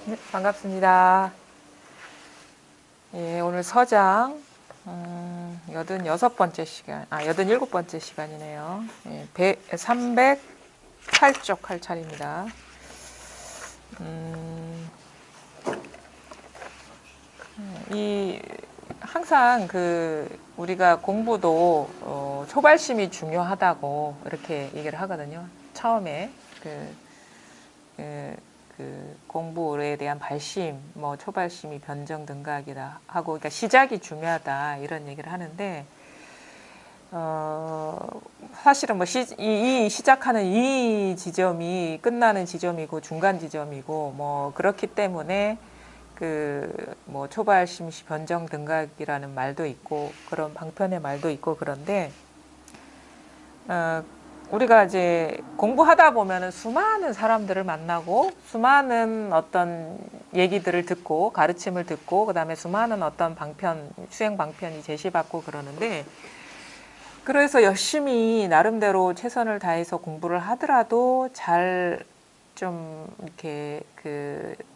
네, 반갑습니다. 예, 오늘 서장 86번째 시간, 87번째 시간이네요. 예, 308쪽 할 차례입니다. 항상 우리가 공부도 초발심이 중요하다고 이렇게 얘기를 하거든요. 처음에 공부에 대한 발심, 뭐 초발심이 변정 등각이다 하고, 그러니까 시작이 중요하다 이런 얘기를 하는데, 사실은 뭐 시작하는 이 지점이 끝나는 지점이고 중간 지점이고 뭐 그렇기 때문에 뭐 초발심시 변정 등각이라는 말도 있고 그런 방편의 말도 있고, 그런데 우리가 이제 공부하다 보면은 수많은 사람들을 만나고 수많은 어떤 얘기들을 듣고 가르침을 듣고 그다음에 수많은 어떤 수행 방편이 제시받고 그러는데, 그래서 열심히 나름대로 최선을 다해서 공부를 하더라도 잘 좀 이렇게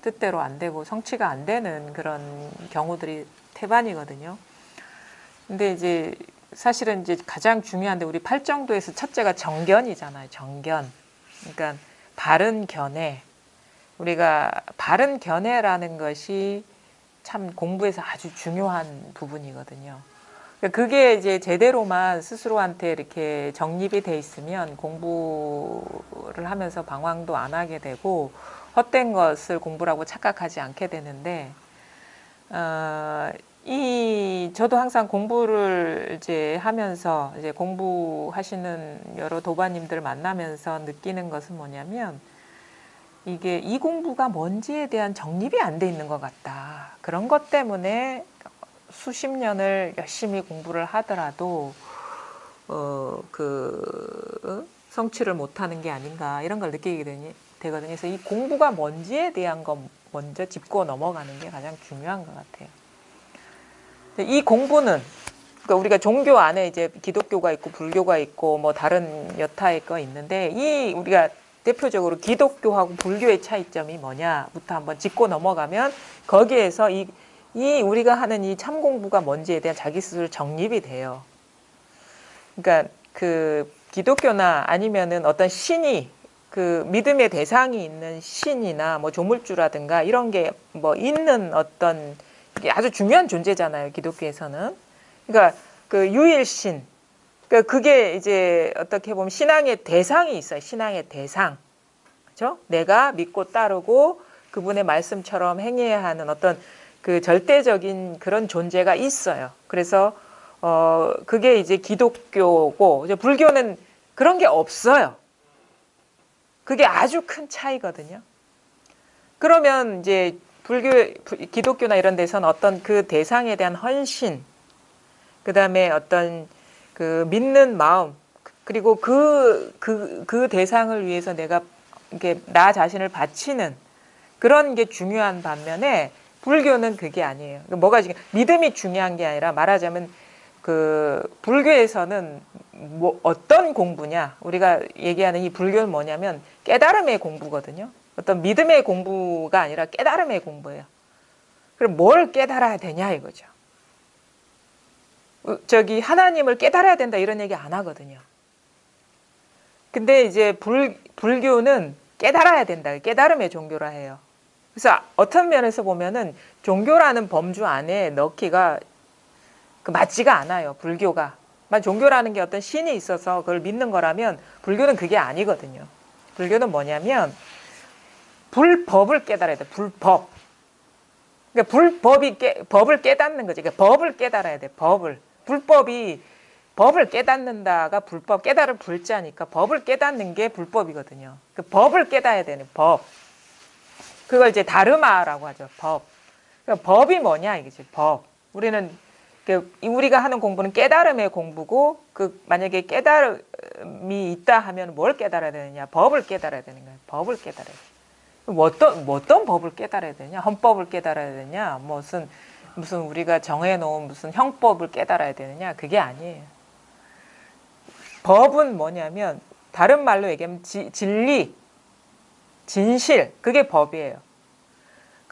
뜻대로 안 되고 성취가 안 되는 그런 경우들이 태반이거든요. 근데 이제 사실은 이제 가장 중요한데, 우리 팔정도에서 첫째가 정견이잖아요. 정견. 그러니까 바른 견해. 우리가 바른 견해라는 것이 참 공부에서 아주 중요한 부분이거든요. 그게 이제 제대로만 스스로한테 이렇게 정립이 돼 있으면 공부를 하면서 방황도 안 하게 되고 헛된 것을 공부라고 착각하지 않게 되는데, 저도 항상 공부를 이제 하면서 이제 공부하시는 여러 도반님들 만나면서 느끼는 것은 뭐냐면, 이게 이 공부가 뭔지에 대한 정립이 안 돼 있는 것 같다. 그런 것 때문에 수십 년을 열심히 공부를 하더라도 성취를 못하는 게 아닌가, 이런 걸 느끼게 되거든요. 그래서 이 공부가 뭔지에 대한 거 먼저 짚고 넘어가는 게 가장 중요한 것 같아요. 이 공부는, 그러니까 우리가 종교 안에 이제 기독교가 있고 불교가 있고 뭐 다른 여타의 거 있는데, 우리가 대표적으로 기독교하고 불교의 차이점이 뭐냐부터 한번 짚고 넘어가면, 거기에서 우리가 하는 이 참 공부가 뭔지에 대한 자기 스스로 정립이 돼요. 그러니까 기독교나 아니면은 어떤 신이, 믿음의 대상이 있는 신이나 뭐 조물주라든가 이런 게 뭐 있는 어떤 아주 중요한 존재잖아요, 기독교에서는. 그러니까 유일신, 그게 이제 어떻게 보면 신앙의 대상이 있어요. 신앙의 대상. 그렇죠? 내가 믿고 따르고 그분의 말씀처럼 행해야 하는 어떤 절대적인 그런 존재가 있어요. 그래서 그게 이제 기독교고, 이제 불교는 그런 게 없어요. 그게 아주 큰 차이거든요. 그러면 이제 기독교나 이런 데서는 어떤 그 대상에 대한 헌신, 그 다음에 어떤 믿는 마음, 그리고 그 대상을 위해서 내가 이렇게 나 자신을 바치는 그런 게 중요한 반면에, 불교는 그게 아니에요. 뭐가 믿음이 중요한 게 아니라, 말하자면 불교에서는 뭐 어떤 공부냐, 우리가 얘기하는 이 불교는 뭐냐면 깨달음의 공부거든요. 어떤 믿음의 공부가 아니라 깨달음의 공부예요. 그럼 뭘 깨달아야 되냐 이거죠. 하나님을 깨달아야 된다 이런 얘기 안 하거든요. 근데 이제 불교는 깨달아야 된다. 깨달음의 종교라 해요. 그래서 어떤 면에서 보면은 종교라는 범주 안에 넣기가 맞지가 않아요. 불교가. 종교라는 게 어떤 신이 있어서 그걸 믿는 거라면, 불교는 그게 아니거든요. 불교는 뭐냐면 불법을 깨달아야 돼. 불법. 그러니까 법을 깨닫는 거지. 그러니까 법을 깨달아야 돼. 법을 깨닫는다가 불법, 깨달을 불자니까 법을 깨닫는 게 불법이거든요. 법을 깨달아야 되는 법. 그걸 이제 다르마라고 하죠. 법. 그러니까 법이 뭐냐 이거지. 법. 우리가 하는 공부는 깨달음의 공부고, 만약에 깨달음이 있다 하면 뭘 깨달아야 되느냐? 법을 깨달아야 되는 거예요. 법을 깨달아야 돼. 어떤 법을 깨달아야 되냐? 헌법을 깨달아야 되냐? 무슨 우리가 정해놓은 무슨 형법을 깨달아야 되느냐? 그게 아니에요. 법은 뭐냐면, 다른 말로 얘기하면 진리, 진실, 그게 법이에요.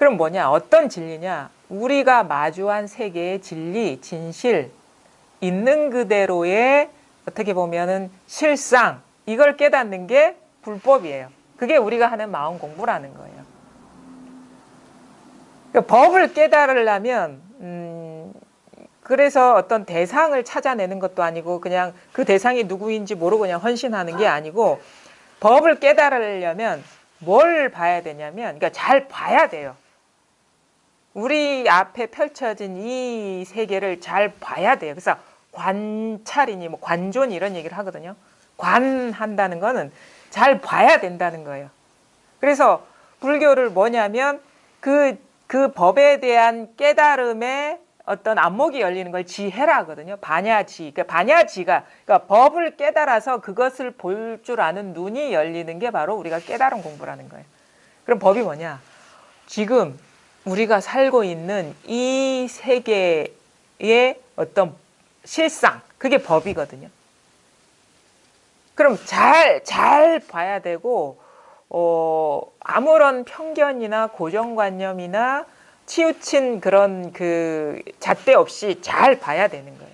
그럼 뭐냐? 어떤 진리냐? 우리가 마주한 세계의 진리, 진실, 있는 그대로의 어떻게 보면은 실상, 이걸 깨닫는 게 불법이에요. 그게 우리가 하는 마음 공부라는 거예요. 그러니까 법을 깨달으려면 그래서 어떤 대상을 찾아내는 것도 아니고 그냥 그 대상이 누구인지 모르고 그냥 헌신하는 게 아니고 법을 깨달으려면 뭘 봐야 되냐면 그러니까 잘 봐야 돼요. 우리 앞에 펼쳐진 이 세계를 잘 봐야 돼요. 그래서 관찰이니 뭐 관존 이런 얘기를 하거든요. 관한다는 거는 잘 봐야 된다는 거예요. 그래서 불교를 뭐냐면 그 법에 대한 깨달음의 어떤 안목이 열리는 걸 지혜라 하거든요. 반야지. 그러니까 반야지가 그러니까 법을 깨달아서 그것을 볼 줄 아는 눈이 열리는 게 바로 우리가 깨달은 공부라는 거예요. 그럼 법이 뭐냐? 지금 우리가 살고 있는 이 세계의 어떤 실상, 그게 법이거든요. 그럼 잘 봐야 되고, 아무런 편견이나 고정관념이나 치우친 그런 그 잣대 없이 잘 봐야 되는 거예요.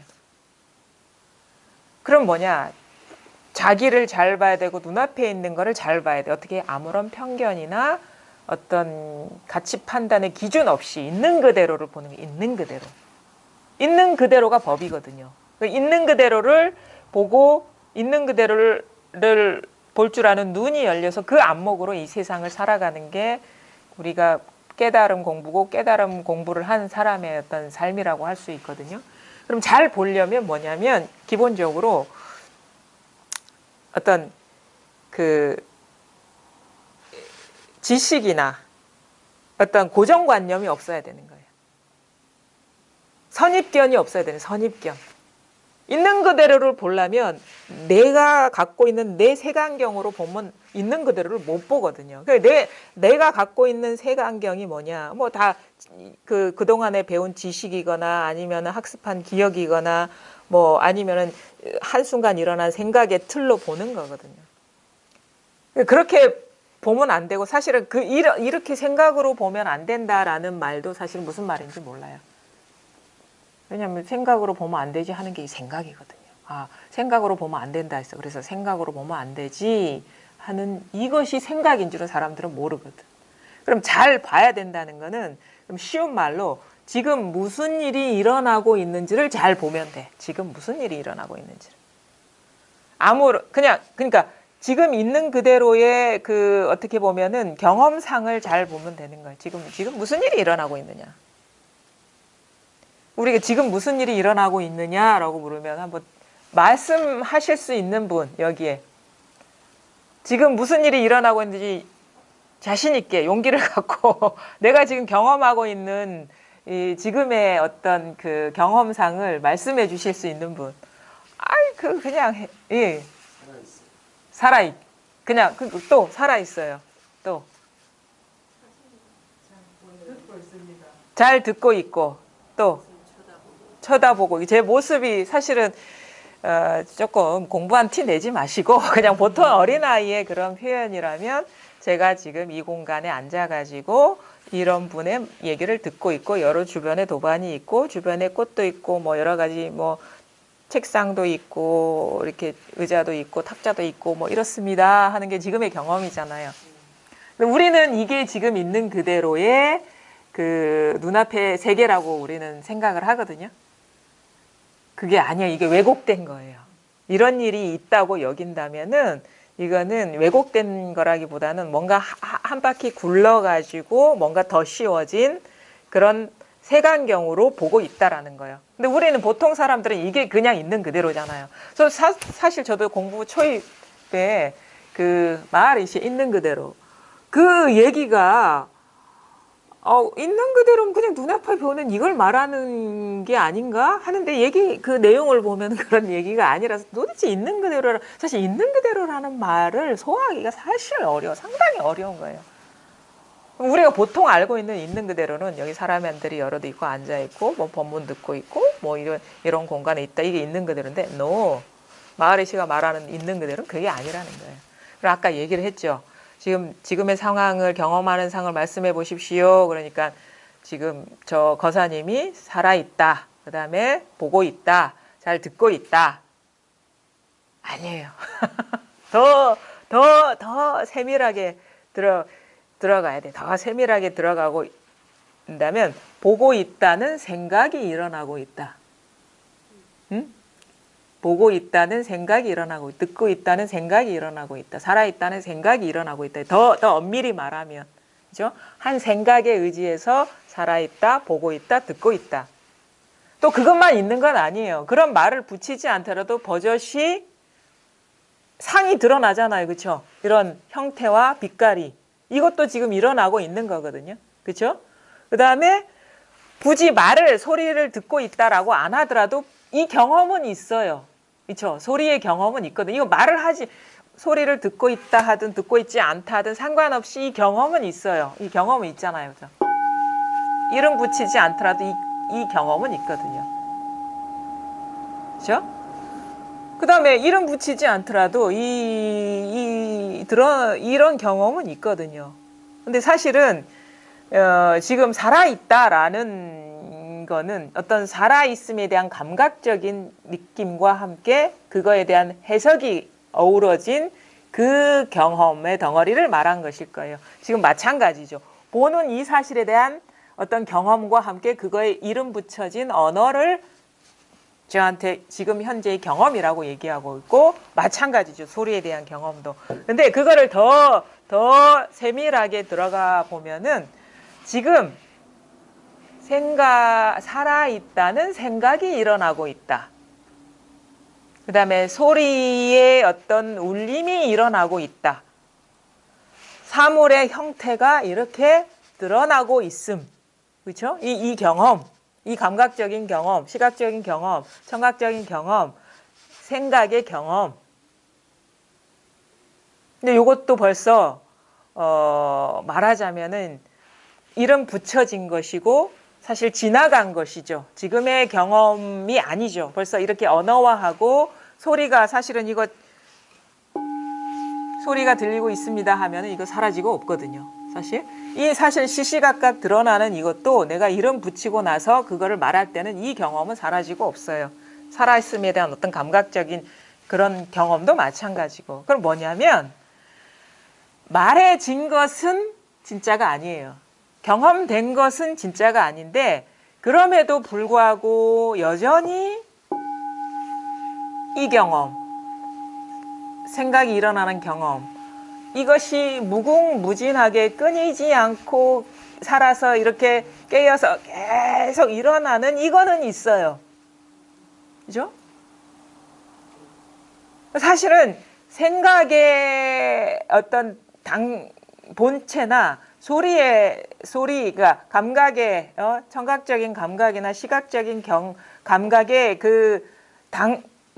그럼 뭐냐? 자기를 잘 봐야 되고 눈앞에 있는 거를 잘 봐야 돼. 어떻게 아무런 편견이나 어떤 가치 판단의 기준 없이 있는 그대로를 보는 게 있는 그대로. 있는 그대로가 법이거든요. 있는 그대로를 보고 있는 그대로를 볼 줄 아는 눈이 열려서 그 안목으로 이 세상을 살아가는 게 우리가 깨달음 공부고 깨달음 공부를 한 사람의 어떤 삶이라고 할 수 있거든요. 그럼 잘 보려면 뭐냐면 기본적으로 어떤 그 지식이나 어떤 고정관념이 없어야 되는 거예요. 선입견이 없어야 되는 선입견. 있는 그대로를 보려면 내가 갖고 있는 내 색안경으로 보면 있는 그대로를 못 보거든요. 내가 갖고 있는 색안경이 뭐냐? 뭐 다 그동안에 배운 지식이거나 아니면 학습한 기억이거나 뭐 아니면은 한순간 일어난 생각의 틀로 보는 거거든요. 그렇게 보면 안 되고 사실은 이렇게 생각으로 보면 안 된다라는 말도 사실 무슨 말인지 몰라요. 왜냐하면 생각으로 보면 안 되지 하는 게 이 생각이거든요. 아, 생각으로 보면 안 된다 했어. 그래서 생각으로 보면 안 되지 하는 이것이 생각인 줄은 사람들은 모르거든. 그럼 잘 봐야 된다는 거는 그럼 쉬운 말로 지금 무슨 일이 일어나고 있는지를 잘 보면 돼. 지금 무슨 일이 일어나고 있는지를. 그러니까 지금 있는 그대로의 그 어떻게 보면은 경험상을 잘 보면 되는 거예요. 지금 무슨 일이 일어나고 있느냐. 우리가 지금 무슨 일이 일어나고 있느냐라고 물으면 한번 말씀하실 수 있는 분 여기에 지금 무슨 일이 일어나고 있는지 자신 있게 용기를 갖고 내가 지금 경험하고 있는 이 지금의 어떤 그 경험상을 말씀해 주실 수 있는 분. 그냥 예. 그냥 또 살아 있어요. 또 잘 듣고 있고 또 쳐다보고 제 모습이 사실은 조금 공부한 티 내지 마시고 그냥 보통 어린아이의 그런 표현이라면 제가 지금 이 공간에 앉아가지고 이런 분의 얘기를 듣고 있고 여러 주변에 도반이 있고 주변에 꽃도 있고 뭐 여러 가지 뭐 책상도 있고 이렇게 의자도 있고 탁자도 있고 뭐 이렇습니다 하는 게 지금의 경험이잖아요. 근데 우리는 이게 지금 있는 그대로의 그 눈앞의 세계라고 우리는 생각을 하거든요. 그게 아니에요. 이게 왜곡된 거예요. 이런 일이 있다고 여긴다면은 이거는 왜곡된 거라기보다는 뭔가 한 바퀴 굴러가지고 뭔가 더 쉬워진 그런 색안경으로 보고 있다라는 거예요. 근데 우리는 보통 사람들은 이게 그냥 있는 그대로잖아요. 그래서 사실 저도 공부 초입에 그 마하리시 있는 그대로 그 얘기가 있는 그대로는 그냥 눈앞에 보는 이걸 말하는 게 아닌가 하는데 그 내용을 보면 그런 얘기가 아니라서 도대체 있는 그대로 사실 있는 그대로라는 말을 소화하기가 사실 상당히 어려운 거예요. 우리가 보통 알고 있는 그대로는 여기 사람들이 여럿 있고 앉아 있고 뭐 법문 듣고 있고 뭐 이런 공간에 있다 이게 있는 그대로인데 마하리시가 말하는 있는 그대로는 그게 아니라는 거예요. 그리고 아까 얘기를 했죠. 지금의 상황을 경험하는 상을 말씀해 보십시오. 그러니까 지금 저 거사님이 살아있다. 그 다음에 보고 있다. 잘 듣고 있다. 아니에요. 더 세밀하게 들어가야 돼. 더 세밀하게 들어가고 있다면 보고 있다는 생각이 일어나고 있다. 응? 보고 있다는 생각이 일어나고 있다. 듣고 있다는 생각이 일어나고 있다. 살아있다는 생각이 일어나고 있다. 더 엄밀히 말하면 그죠? 한 생각에 의지해서 살아있다, 보고 있다, 듣고 있다. 또 그것만 있는 건 아니에요. 그런 말을 붙이지 않더라도 버젓이 상이 드러나잖아요. 그렇죠? 이런 형태와 빛깔이. 이것도 지금 일어나고 있는 거거든요. 그렇죠? 그 다음에 굳이 소리를 듣고 있다라고 안 하더라도 이 경험은 있어요. 그렇죠? 소리의 경험은 있거든요. 이거 소리를 듣고 있다 하든 듣고 있지 않다 하든 상관없이 이 경험은 있어요. 이 경험은 있잖아요. 그렇죠? 이름 붙이지 않더라도 이 경험은 있거든요. 그렇죠? 그 다음에 이름 붙이지 않더라도 이런 경험은 있거든요. 근데 사실은 지금 살아있다라는 거는 어떤 살아있음에 대한 감각적인 느낌과 함께 그거에 대한 해석이 어우러진 그 경험의 덩어리를 말한 것일 거예요. 지금 마찬가지죠. 보는 이 사실에 대한 어떤 경험과 함께 그거에 이름 붙여진 언어를 저한테 지금 현재의 경험이라고 얘기하고 있고 마찬가지죠. 소리에 대한 경험도. 근데 그거를 더 세밀하게 들어가 보면은 지금 살아있다는 생각이 일어나고 있다. 그 다음에 소리의 어떤 울림이 일어나고 있다. 사물의 형태가 이렇게 드러나고 있음. 그렇죠? 이 경험. 이 감각적인 경험, 시각적인 경험, 청각적인 경험, 생각의 경험. 근데 이것도 벌써 말하자면은 이름 붙여진 것이고 사실 지나간 것이죠. 지금의 경험이 아니죠. 벌써 이렇게 언어화하고 사실은 이거 소리가 들리고 있습니다 하면은 이거 사라지고 없거든요. 사실 시시각각 드러나는 이것도 내가 이름 붙이고 나서 그거를 말할 때는 이 경험은 사라지고 없어요. 살아있음에 대한 어떤 감각적인 그런 경험도 마찬가지고. 그럼 뭐냐면 말해진 것은 진짜가 아니에요. 경험된 것은 진짜가 아닌데 그럼에도 불구하고 여전히 이 경험, 생각이 일어나는 경험, 이것이 무궁무진하게 끊이지 않고 살아서 이렇게 깨어서 계속 일어나는 이거는 있어요. 그죠? 사실은 생각의 어떤 본체나 소리가 감각의 청각적인 감각이나 시각적인 감각의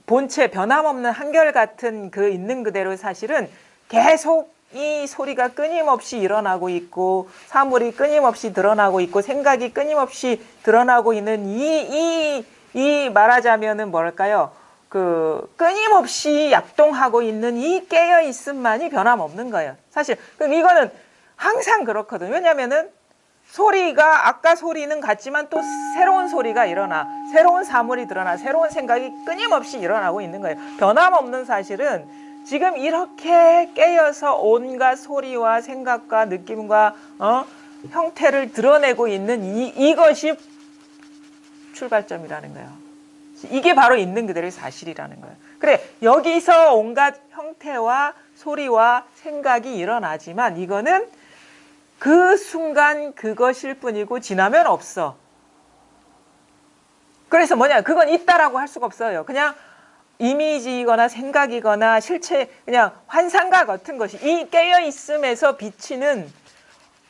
본체 변함없는 한결같은 그 있는 그대로 사실은 계속 이 소리가 끊임없이 일어나고 있고 사물이 끊임없이 드러나고 있고 생각이 끊임없이 드러나고 있는 이 말하자면은 뭐랄까요? 끊임없이 약동하고 있는 이 깨어 있음만이 변함없는 거예요. 사실 그럼 이거는 항상 그렇거든요. 왜냐면은 아까 소리는 같지만 또 새로운 소리가 일어나, 새로운 사물이 드러나, 새로운 생각이 끊임없이 일어나고 있는 거예요. 변함없는 사실은 지금 이렇게 깨어서 온갖 소리와 생각과 느낌과 형태를 드러내고 있는 이것이 출발점이라는 거예요. 이게 바로 있는 그대로의 사실이라는 거예요. 그래, 여기서 온갖 형태와 소리와 생각이 일어나지만 이거는 그 순간 그것일 뿐이고 지나면 없어. 그래서 그건 있다라고 할 수가 없어요. 그냥 이미지이거나 생각이거나 실체, 그냥 환상과 같은 것이 이 깨어있음에서 비치는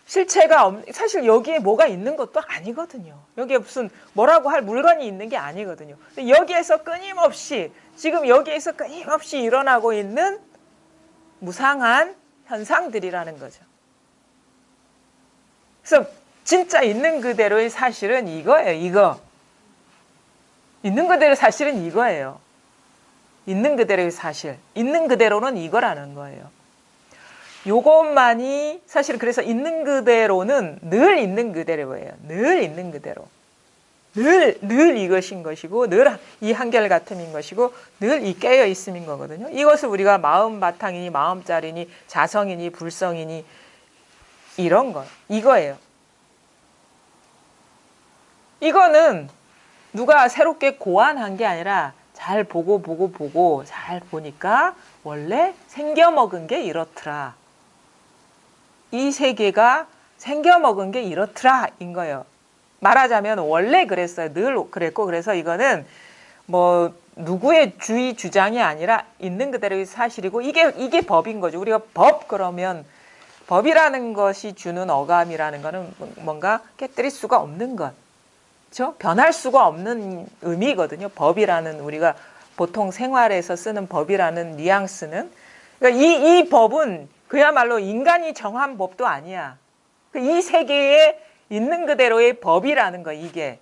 실체가 사실 여기에 뭐가 있는 것도 아니거든요. 여기에 무슨 뭐라고 할 물건이 있는 게 아니거든요. 지금 여기에서 끊임없이 일어나고 있는 무상한 현상들이라는 거죠. 그래서 진짜 있는 그대로의 사실은 이거예요. 이거. 있는 그대로의 사실은 이거예요. 있는 그대로의 사실. 있는 그대로는 이거라는 거예요. 요것만이 사실은 그래서 있는 그대로는 늘 있는 그대로예요. 늘 있는 그대로. 늘 이것인 것이고 늘 이 한결같음인 것이고 늘 이 깨어있음인 거거든요. 이것을 우리가 마음 바탕이니 마음자리니 자성이니 불성이니 이런 거 이거예요. 이거는 누가 새롭게 고안한 게 아니라 잘 보고 잘 보니까 원래 생겨먹은 게 이렇더라. 이 세계가 생겨먹은 게 이렇더라 인 거예요. 말하자면 원래 그랬어요. 늘 그랬고 그래서 이거는 뭐 누구의 주의 주장이 아니라 있는 그대로의 사실이고 이게 법인 거죠. 우리가 법 그러면 법이라는 것이 주는 어감이라는 거는 뭔가 깨뜨릴 수가 없는 것. 그렇죠? 변할 수가 없는 의미거든요. 법이라는 우리가 보통 생활에서 쓰는 법이라는 뉘앙스는 그러니까 이 법은 그야말로 인간이 정한 법도 아니야. 이 세계에 있는 그대로의 법이라는 거 이게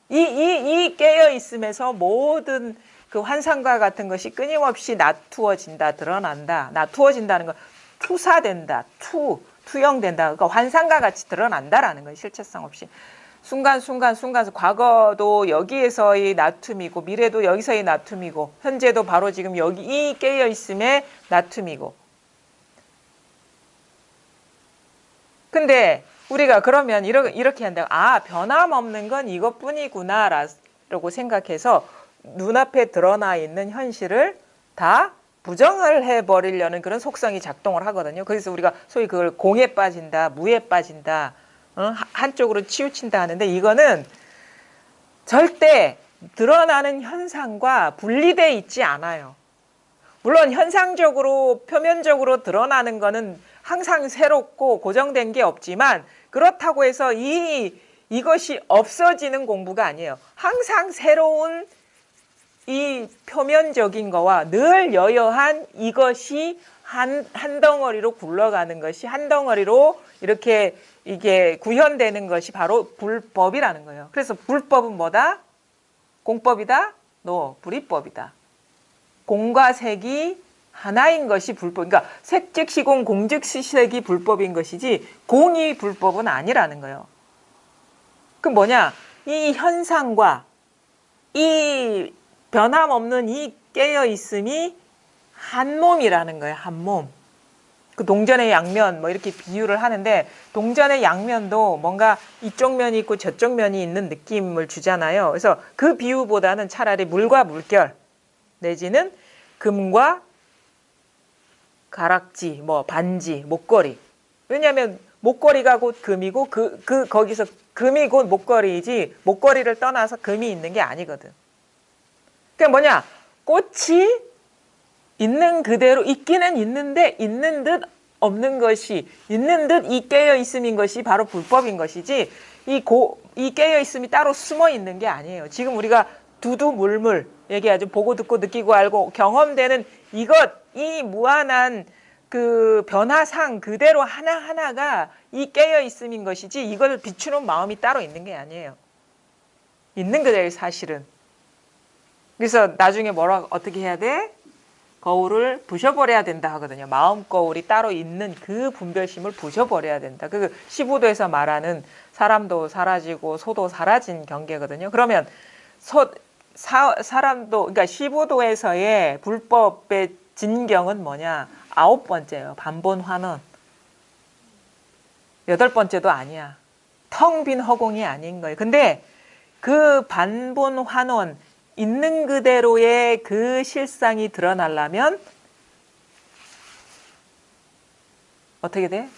이 깨어 있음에서 모든 그 환상과 같은 것이 끊임없이 나투어진다 드러난다. 나투어진다는 건 투사된다. 투영된다. 그러니까 환상과 같이 드러난다라는 거예요. 실체성 없이. 순간순간 과거도 여기에서의 나툼이고 미래도 여기서의 나툼이고 현재도 바로 지금 여기 이 깨어있음의 나툼이고 근데 우리가 그러면 이렇게 한다. 아 변함없는 건 이것뿐이구나 라고 생각해서 눈앞에 드러나 있는 현실을 다 부정을 해버리려는 그런 속성이 작동을 하거든요. 그래서 우리가 소위 그걸 공에 빠진다 무에 빠진다 한쪽으로 치우친다 하는데 이거는 절대 드러나는 현상과 분리되어 있지 않아요. 물론 현상적으로 표면적으로 드러나는 거는 항상 새롭고 고정된 게 없지만 그렇다고 해서 이것이 없어지는 공부가 아니에요. 항상 새로운 이 표면적인 거와 늘 여여한 이것이 한 덩어리로 굴러가는 것이 한 덩어리로 이렇게 이게 구현되는 것이 바로 불법이라는 거예요. 그래서 불법은 뭐다? 공법이다? 불이법이다. 공과 색이 하나인 것이 불법. 그러니까 색 즉시 공, 공 즉시 색이 불법인 것이지 공이 불법은 아니라는 거예요. 그럼 뭐냐? 이 현상과 이 변함없는 이 깨어있음이 한 몸이라는 거예요. 한 몸. 그 동전의 양면 뭐 이렇게 비유를 하는데 동전의 양면도 뭔가 이쪽 면이 있고 저쪽 면이 있는 느낌을 주잖아요. 그래서 그 비유보다는 차라리 물과 물결 내지는 금과 가락지, 뭐 반지, 목걸이. 왜냐하면 목걸이가 곧 금이고 거기서 금이 곧 목걸이이지 목걸이를 떠나서 금이 있는 게 아니거든. 그게 뭐냐? 꽃이 있는 그대로 있기는 있는데 있는 듯 없는 것이 있는 듯 이 깨어 있음인 것이 바로 불법인 것이지 이 깨어 있음이 따로 숨어 있는 게 아니에요. 지금 우리가 두두물물 얘기하죠. 보고 듣고 느끼고 알고 경험되는 이 무한한 그 변화상 그대로 하나하나가 이 깨어 있음인 것이지 이걸 비추는 마음이 따로 있는 게 아니에요. 있는 그대로 사실은. 그래서 나중에 어떻게 해야 돼? 거울을 부셔버려야 된다 하거든요. 마음 거울이 따로 있는 그 분별심을 부셔버려야 된다. 그 15도에서 말하는 사람도 사라지고 소도 사라진 경계거든요. 그러면 사람도 그러니까 15도에서의 불법의 진경은 뭐냐? 9번째예요. 반본환원. 8번째도 아니야. 텅 빈 허공이 아닌 거예요. 근데 그 반본환원 있는 그대로의 그 실상이 드러나려면 어떻게 돼?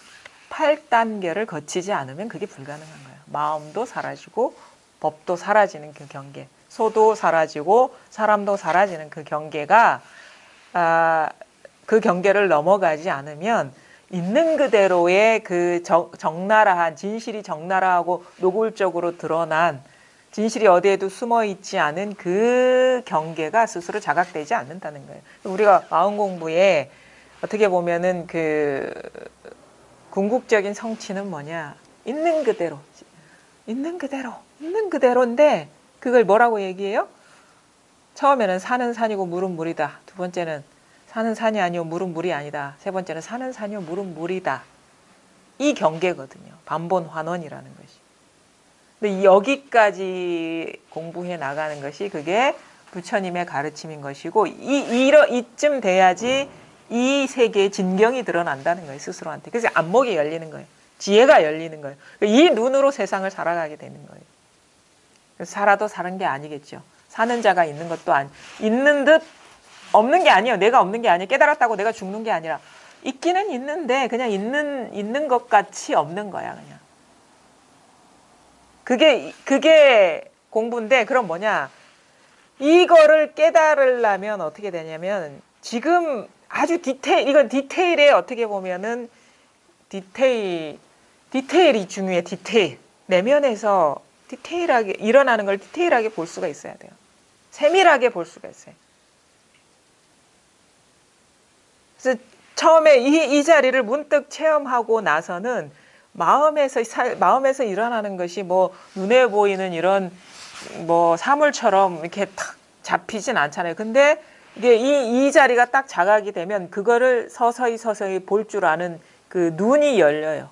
8단계를 거치지 않으면 그게 불가능한 거예요. 마음도 사라지고 법도 사라지는 그 경계, 소도 사라지고 사람도 사라지는 그 경계가 그 경계를 넘어가지 않으면 있는 그대로의 그 적나라한 진실이 적나라하고 노골적으로 드러난 진실이 어디에도 숨어 있지 않은 그 경계가 스스로 자각되지 않는다는 거예요. 우리가 마음 공부에 어떻게 보면은 그 궁극적인 성취는 뭐냐? 있는 그대로, 있는 그대로인데 그걸 뭐라고 얘기해요? 처음에는 산은 산이고 물은 물이다. 두 번째는 산은 산이 아니오 물은 물이 아니다. 세 번째는 산은 산이오 물은 물이다. 이 경계거든요. 반본환원이라는 것이. 근데 여기까지 공부해 나가는 것이 그게 부처님의 가르침인 것이고 이쯤 돼야지 이 세계의 진경이 드러난다는 거예요. 스스로한테. 그래서 안목이 열리는 거예요. 지혜가 열리는 거예요. 이 눈으로 세상을 살아가게 되는 거예요. 그래서 살아도 사는 게 아니겠죠. 사는 자가 있는 것도 있는 듯 없는 게 아니에요. 내가 없는 게 아니에요. 깨달았다고 내가 죽는 게 아니라 있기는 있는데 그냥 있는 것 같이 없는 거야. 그냥. 그게 공부인데 그럼 뭐냐. 이거를 깨달으려면 어떻게 되냐면 지금 아주 이건 디테일에 어떻게 보면은 디테일이 중요해. 디테일. 내면에서 디테일하게 일어나는 걸 디테일하게 볼 수가 있어야 돼요. 세밀하게 볼 수가 있어요. 그래서 처음에 이 자리를 문득 체험하고 나서는 마음에서 일어나는 것이 뭐 눈에 보이는 이런 뭐 사물처럼 이렇게 탁 잡히진 않잖아요. 근데 이게 이 자리가 딱 자각이 되면 그거를 서서히 볼 줄 아는 그 눈이 열려요.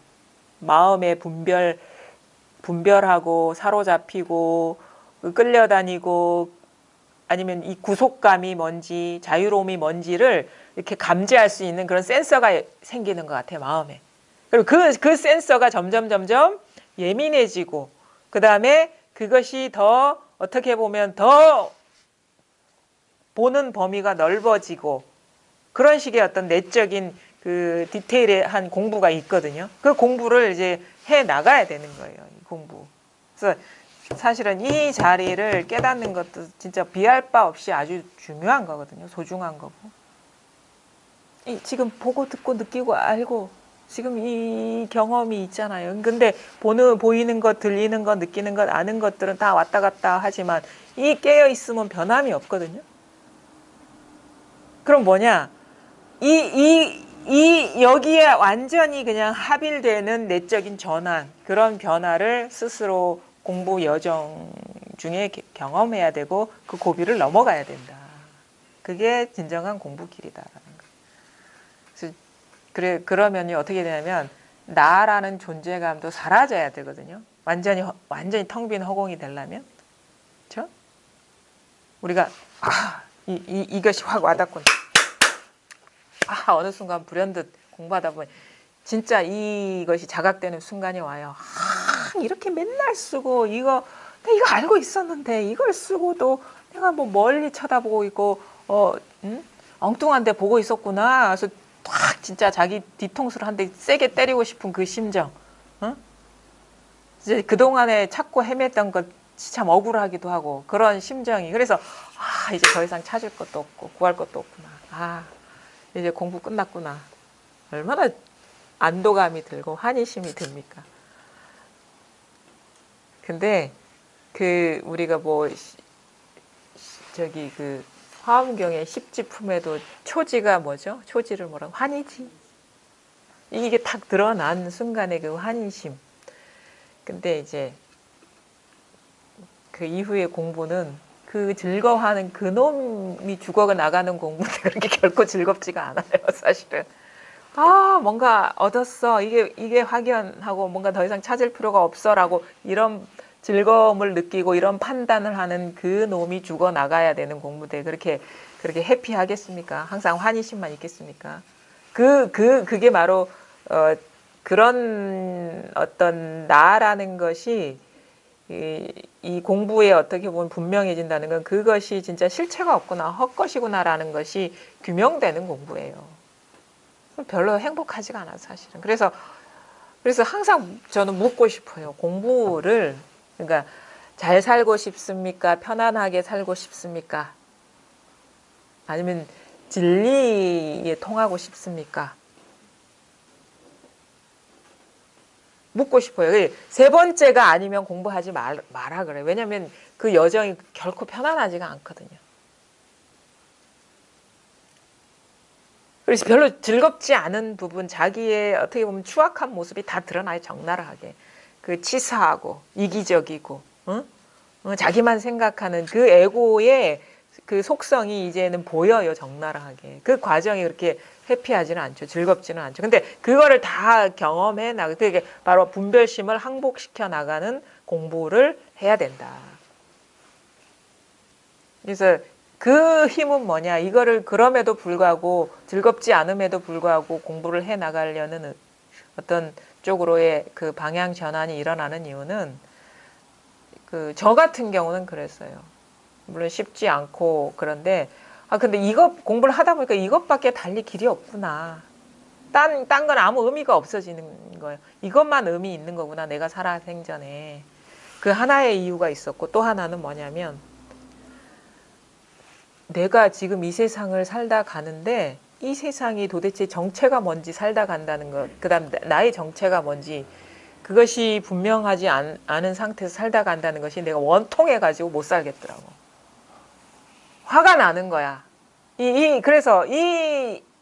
마음의 분별하고 사로잡히고 끌려다니고 아니면 이 구속감이 뭔지 자유로움이 뭔지를 이렇게 감지할 수 있는 그런 센서가 생기는 것 같아요. 마음에. 그리고 그 센서가 점점 예민해지고 그 다음에 그것이 더 어떻게 보면 더 보는 범위가 넓어지고 그런 식의 어떤 내적인 그 디테일한 공부가 있거든요. 그 공부를 이제 해 나가야 되는 거예요. 이 공부. 그래서 사실은 이 자리를 깨닫는 것도 진짜 비할 바 없이 아주 중요한 거거든요. 소중한 거고. 지금 보고 듣고 느끼고 알고 지금 이 경험이 있잖아요. 근데 보이는 것, 들리는 것, 느끼는 것, 아는 것들은 다 왔다 갔다 하지만 이 깨어 있으면 변함이 없거든요. 그럼 뭐냐? 여기에 완전히 그냥 합일되는 내적인 전환, 그런 변화를 스스로 공부 여정 중에 경험해야 되고 그 고비를 넘어가야 된다. 그게 진정한 공부 길이다라는 거. 그래서 그러면 어떻게 되냐면 나라는 존재감도 사라져야 되거든요. 완전히 텅 빈 허공이 되려면, 그렇죠? 우리가 이것이 확 와닿군. 어느 순간 불현듯 공부하다 보면 진짜 이것이 자각되는 순간이 와요. 이렇게 맨날 쓰고 내가 이거 알고 있었는데 이걸 쓰고도 내가 뭐 멀리 쳐다보고 있고 엉뚱한 데 보고 있었구나. 그래서 딱 진짜 자기 뒤통수를 한 대 세게 때리고 싶은 그 심정. 이제 그동안에 찾고 헤맸던 것 참 억울하기도 하고 그런 심정이. 그래서 이제 더 이상 찾을 것도 없고 구할 것도 없구나. 이제 공부 끝났구나. 얼마나 안도감이 들고 환희심이 듭니까? 근데 우리가 화엄경의 십지품에도 초지가 뭐죠? 초지를 뭐라고? 환희지. 이게 탁 드러난 순간의 그 환희심. 근데 이제 그 이후의 공부는 그 즐거워하는 그 놈이 죽어 나가는 공부는 그렇게 결코 즐겁지가 않아요, 사실은. 뭔가 얻었어. 이게 확연하고 뭔가 더 이상 찾을 필요가 없어라고 이런 즐거움을 느끼고 이런 판단을 하는 그 놈이 죽어 나가야 되는 공부대. 그렇게 해피하겠습니까? 항상 환희심만 있겠습니까? 그게 바로 그런 어떤 나라는 것이 이 공부에 어떻게 보면 분명해진다는 건 그것이 진짜 실체가 없구나, 헛것이구나라는 것이 규명되는 공부예요. 별로 행복하지가 않아요, 사실은. 그래서 항상 저는 묻고 싶어요. 공부를, 그러니까 잘 살고 싶습니까? 편안하게 살고 싶습니까? 아니면 진리에 통하고 싶습니까? 묻고 싶어요. 세 번째가 아니면 공부하지 마라 그래요. 왜냐하면 그 여정이 결코 편안하지가 않거든요. 그래서 별로 즐겁지 않은 부분, 자기의 어떻게 보면 추악한 모습이 다 드러나요. 적나라하게. 그 치사하고 이기적이고 자기만 생각하는 그 에고의 그 속성이 이제는 보여요, 적나라하게. 그 과정이 그렇게 해피하지는 않죠. 즐겁지는 않죠. 근데 그거를 다 경험해 나가, 그게 바로 분별심을 항복시켜 나가는 공부를 해야 된다. 그래서 그 힘은 뭐냐? 이거를 그럼에도 불구하고 즐겁지 않음에도 불구하고 공부를 해 나가려는 어떤 쪽으로의 그 방향 전환이 일어나는 이유는 그 저 같은 경우는 그랬어요. 물론 쉽지 않고 그런데 근데 이거 공부를 하다 보니까 이것밖에 달리 길이 없구나. 딴 건 아무 의미가 없어지는 거예요. 이것만 의미 있는 거구나. 내가 살아 생전에. 그 하나의 이유가 있었고 또 하나는 뭐냐면 내가 지금 이 세상을 살다 가는데 이 세상이 도대체 정체가 뭔지 살다 간다는 것, 그다음 나의 정체가 뭔지 그것이 분명하지 않은 상태에서 살다 간다는 것이 내가 원통해가지고 못 살겠더라고. 화가 나는 거야. 그래서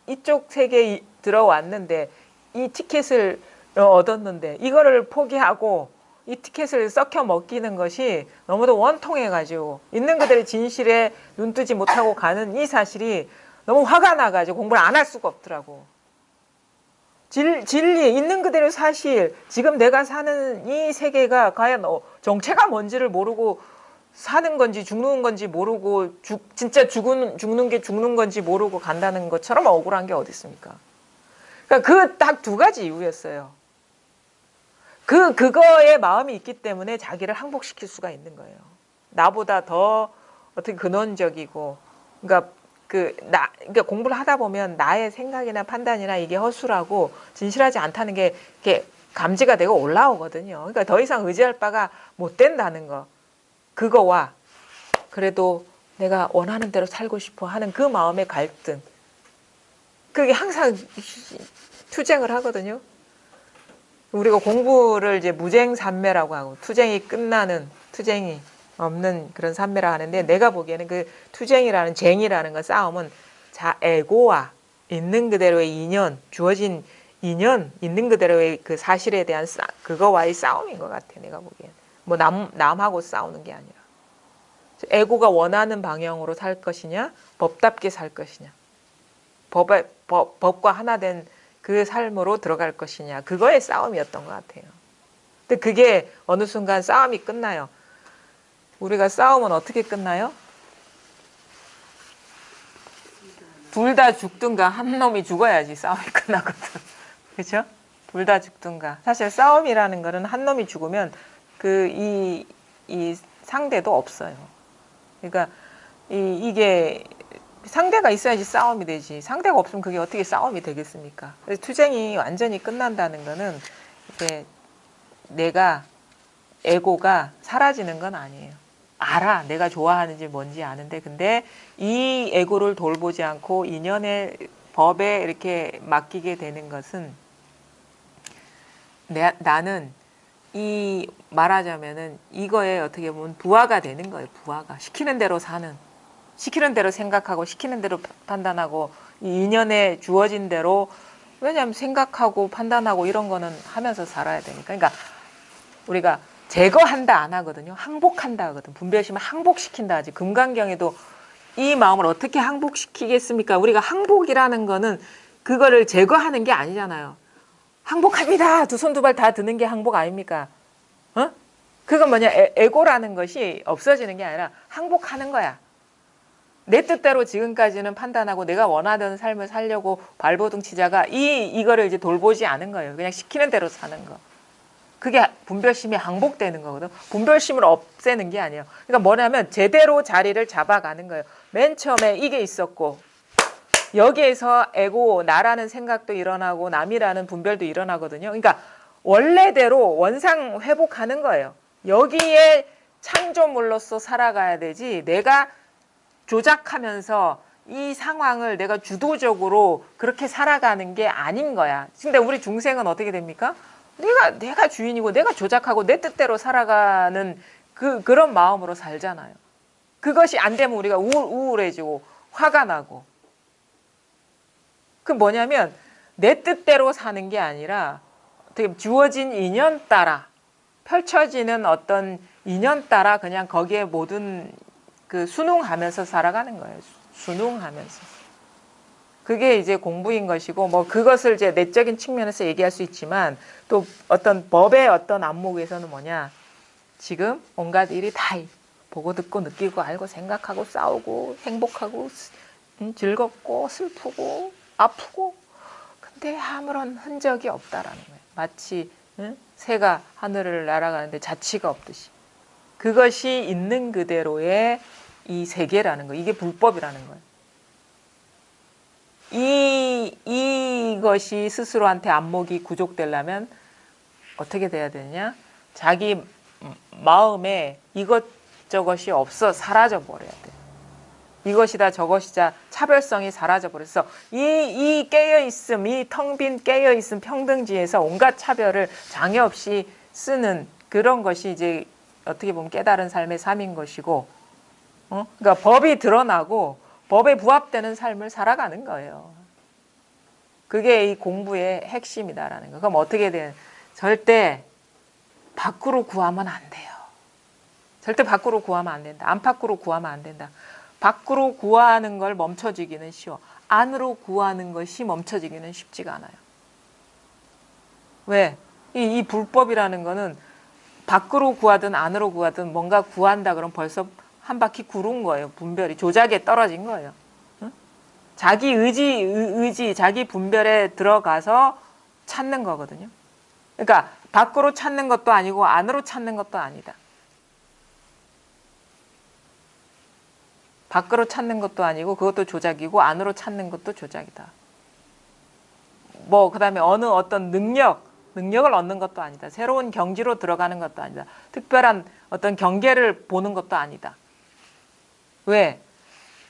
이쪽 세계에 들어왔는데 이 티켓을 얻었는데 이거를 포기하고 이 티켓을 썩혀 먹기는 것이 너무도 원통해가지고 있는 그대로 진실에 눈뜨지 못하고 가는 이 사실이 너무 화가 나가지고 공부를 안 할 수가 없더라고. 진리, 있는 그대로 사실, 지금 내가 사는 이 세계가 과연 정체가 뭔지를 모르고 사는 건지 죽는 건지 모르고 진짜 죽는 게 죽는 건지 모르고 간다는 것처럼 억울한 게 어디 있습니까? 그러니까 그 딱 두 가지 이유였어요. 그거에 마음이 있기 때문에 자기를 항복시킬 수가 있는 거예요. 나보다 더 어떻게 근원적이고, 그러니까 공부를 하다 보면 나의 생각이나 판단이나 이게 허술하고 진실하지 않다는 게 이렇게 감지가 되고 올라오거든요. 그러니까 더 이상 의지할 바가 못 된다는 거. 그거와 그래도 내가 원하는 대로 살고 싶어 하는 그 마음의 갈등. 그게 항상 투쟁을 하거든요. 우리가 공부를 이제 무쟁산매라고 하고 투쟁이 끝나는, 투쟁이 없는 그런 산매라 하는데 내가 보기에는 그 투쟁이라는 쟁이라는 건 싸움은 에고와 있는 그대로의 인연, 주어진 인연, 있는 그대로의 그 사실에 대한 그거와의 싸움인 것 같아. 내가 보기엔 뭐 남하고 싸우는 게 아니라 에고가 원하는 방향으로 살 것이냐, 법답게 살 것이냐, 법과 하나 된 그 삶으로 들어갈 것이냐, 그거의 싸움이었던 것 같아요. 근데 그게 어느 순간 싸움이 끝나요. 우리가 싸움은 어떻게 끝나요? 둘 다 죽든가 한 놈이 죽어야지 싸움이 끝나거든. 그렇죠? 둘 다 죽든가. 사실 싸움이라는 거는 한 놈이 죽으면 이 상대도 없어요. 그러니까 이게 상대가 있어야지 싸움이 되지. 상대가 없으면 그게 어떻게 싸움이 되겠습니까? 그래서 투쟁이 완전히 끝난다는 거는 이제 에고가 사라지는 건 아니에요. 알아. 내가 좋아하는지 뭔지 아는데 근데 이 에고를 돌보지 않고 인연의 법에 이렇게 맡기게 되는 것은 나는 말하자면은 이거에 어떻게 보면 부하가 되는 거예요. 부하가. 시키는 대로 사는. 시키는 대로 생각하고 시키는 대로 판단하고 이 인연에 주어진 대로 왜냐하면 생각하고 판단하고 이런 거는 하면서 살아야 되니까. 그러니까 우리가 제거한다 안 하거든요. 항복한다 하거든. 분별심을 항복시킨다 하지. 금강경에도 이 마음을 어떻게 항복시키겠습니까? 우리가 항복이라는 거는 그거를 제거하는 게 아니잖아요. 항복합니다. 두 손 두 발 다 드는 게 항복 아닙니까? 그건 뭐냐? 에고라는 것이 없어지는 게 아니라 항복하는 거야. 내 뜻대로 지금까지는 판단하고 내가 원하던 삶을 살려고 발버둥 치자가 이거를 이제 돌보지 않은 거예요. 그냥 시키는 대로 사는 거. 그게 분별심이 항복되는 거거든. 분별심을 없애는 게 아니에요. 그러니까 뭐냐면 제대로 자리를 잡아가는 거예요. 맨 처음에 이게 있었고 여기에서 에고, 나라는 생각도 일어나고 남이라는 분별도 일어나거든요. 그러니까 원래대로 원상 회복하는 거예요. 여기에 창조물로서 살아가야 되지 내가 조작하면서 이 상황을 내가 주도적으로 그렇게 살아가는 게 아닌 거야. 근데 우리 중생은 어떻게 됩니까? 내가 주인이고 내가 조작하고 내 뜻대로 살아가는 그런 마음으로 살잖아요. 그것이 안 되면 우리가 우울해지고 화가 나고. 그 뭐냐면 내 뜻대로 사는 게 아니라 어떻게 주어진 인연 따라 펼쳐지는 어떤 인연 따라 그냥 거기에 모든 그 순응하면서 살아가는 거예요. 순응하면서. 그게 이제 공부인 것이고, 뭐 그것을 이제 내적인 측면에서 얘기할 수 있지만, 또 어떤 법의 어떤 안목에서는 뭐냐, 지금 온갖 일이 다 보고 듣고 느끼고 알고 생각하고 싸우고 행복하고 즐겁고 슬프고 아프고, 근데 아무런 흔적이 없다라는 거예요. 마치 새가 하늘을 날아가는데 자취가 없듯이. 그것이 있는 그대로의 이 세계라는 거, 이게 불법이라는 거예요. 이것이 스스로한테 안목이 구족되려면 어떻게 돼야 되느냐? 자기 마음에 이것저것이 없어 사라져 버려야 돼. 이것이다 저것이다 차별성이 사라져 버렸어. 이 깨어 있음, 이 텅 빈 깨어 있음 평등지에서 온갖 차별을 장애 없이 쓰는 그런 것이 이제 어떻게 보면 깨달은 삶의 삶인 것이고, 그러니까 법이 드러나고 법에 부합되는 삶을 살아가는 거예요. 그게 이 공부의 핵심이다라는 거. 그럼 어떻게 돼? 절대 밖으로 구하면 안 돼요. 절대 밖으로 구하면 안 된다. 안팎으로 구하면 안 된다. 밖으로 구하는 걸 멈춰지기는 쉬워. 안으로 구하는 것이 멈춰지기는 쉽지가 않아요. 왜? 이 불법이라는 거는 밖으로 구하든 안으로 구하든 뭔가 구한다 그러면 벌써 한 바퀴 구른 거예요. 분별이 조작에 떨어진 거예요. 응? 자기 의지, 자기 분별에 들어가서 찾는 거거든요. 그러니까 밖으로 찾는 것도 아니고 안으로 찾는 것도 아니다. 밖으로 찾는 것도 아니고 그것도 조작이고 안으로 찾는 것도 조작이다. 뭐 그다음에 어느 어떤 능력을 얻는 것도 아니다. 새로운 경지로 들어가는 것도 아니다. 특별한 어떤 경계를 보는 것도 아니다. 왜?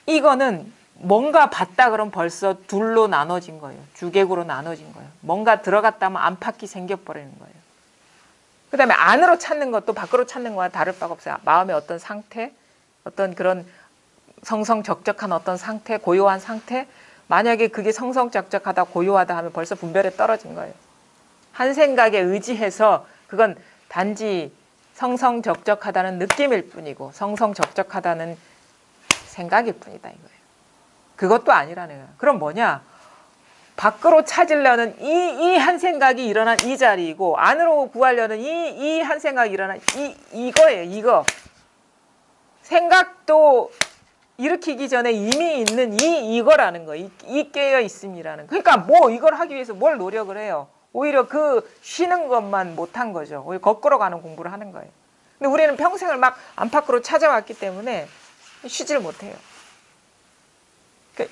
이거는 뭔가 봤다 그러면 벌써 둘로 나눠진 거예요. 주객으로 나눠진 거예요. 뭔가 들어갔다 하면 안팎이 생겨버리는 거예요. 그 다음에 안으로 찾는 것도 밖으로 찾는 거와 다를 바가 없어요. 마음의 어떤 상태, 어떤 그런 성성적적한 어떤 상태, 고요한 상태, 만약에 그게 성성적적하다, 고요하다 하면 벌써 분별에 떨어진 거예요. 한 생각에 의지해서 그건 단지 성성적적하다는 느낌일 뿐이고 성성적적하다는 생각일 뿐이다 이거예요. 그것도 아니라는 거예요. 그럼 뭐냐? 밖으로 찾으려는 이 한 생각이 일어난 이 자리이고 안으로 구하려는 이 한 생각이 일어난 이거예요. 이거. 생각도 일으키기 전에 이미 있는 이거라는 거. 이 깨어 있음이라는 거. 그러니까 뭐 이걸 하기 위해서 뭘 노력을 해요. 오히려 그 쉬는 것만 못한 거죠. 오히려 거꾸로 가는 공부를 하는 거예요. 근데 우리는 평생을 막 안팎으로 찾아왔기 때문에 쉬질 못해요.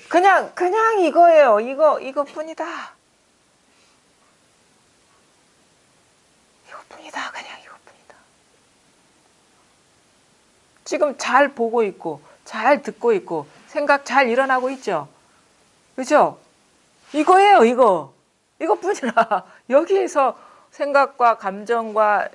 그냥 이거예요. 이거뿐이다. 이거뿐이다. 그냥 이거뿐이다. 지금 잘 보고 있고 잘 듣고 있고 생각 잘 일어나고 있죠. 그렇죠? 이거예요. 이거뿐이라. 여기에서 생각과 감정과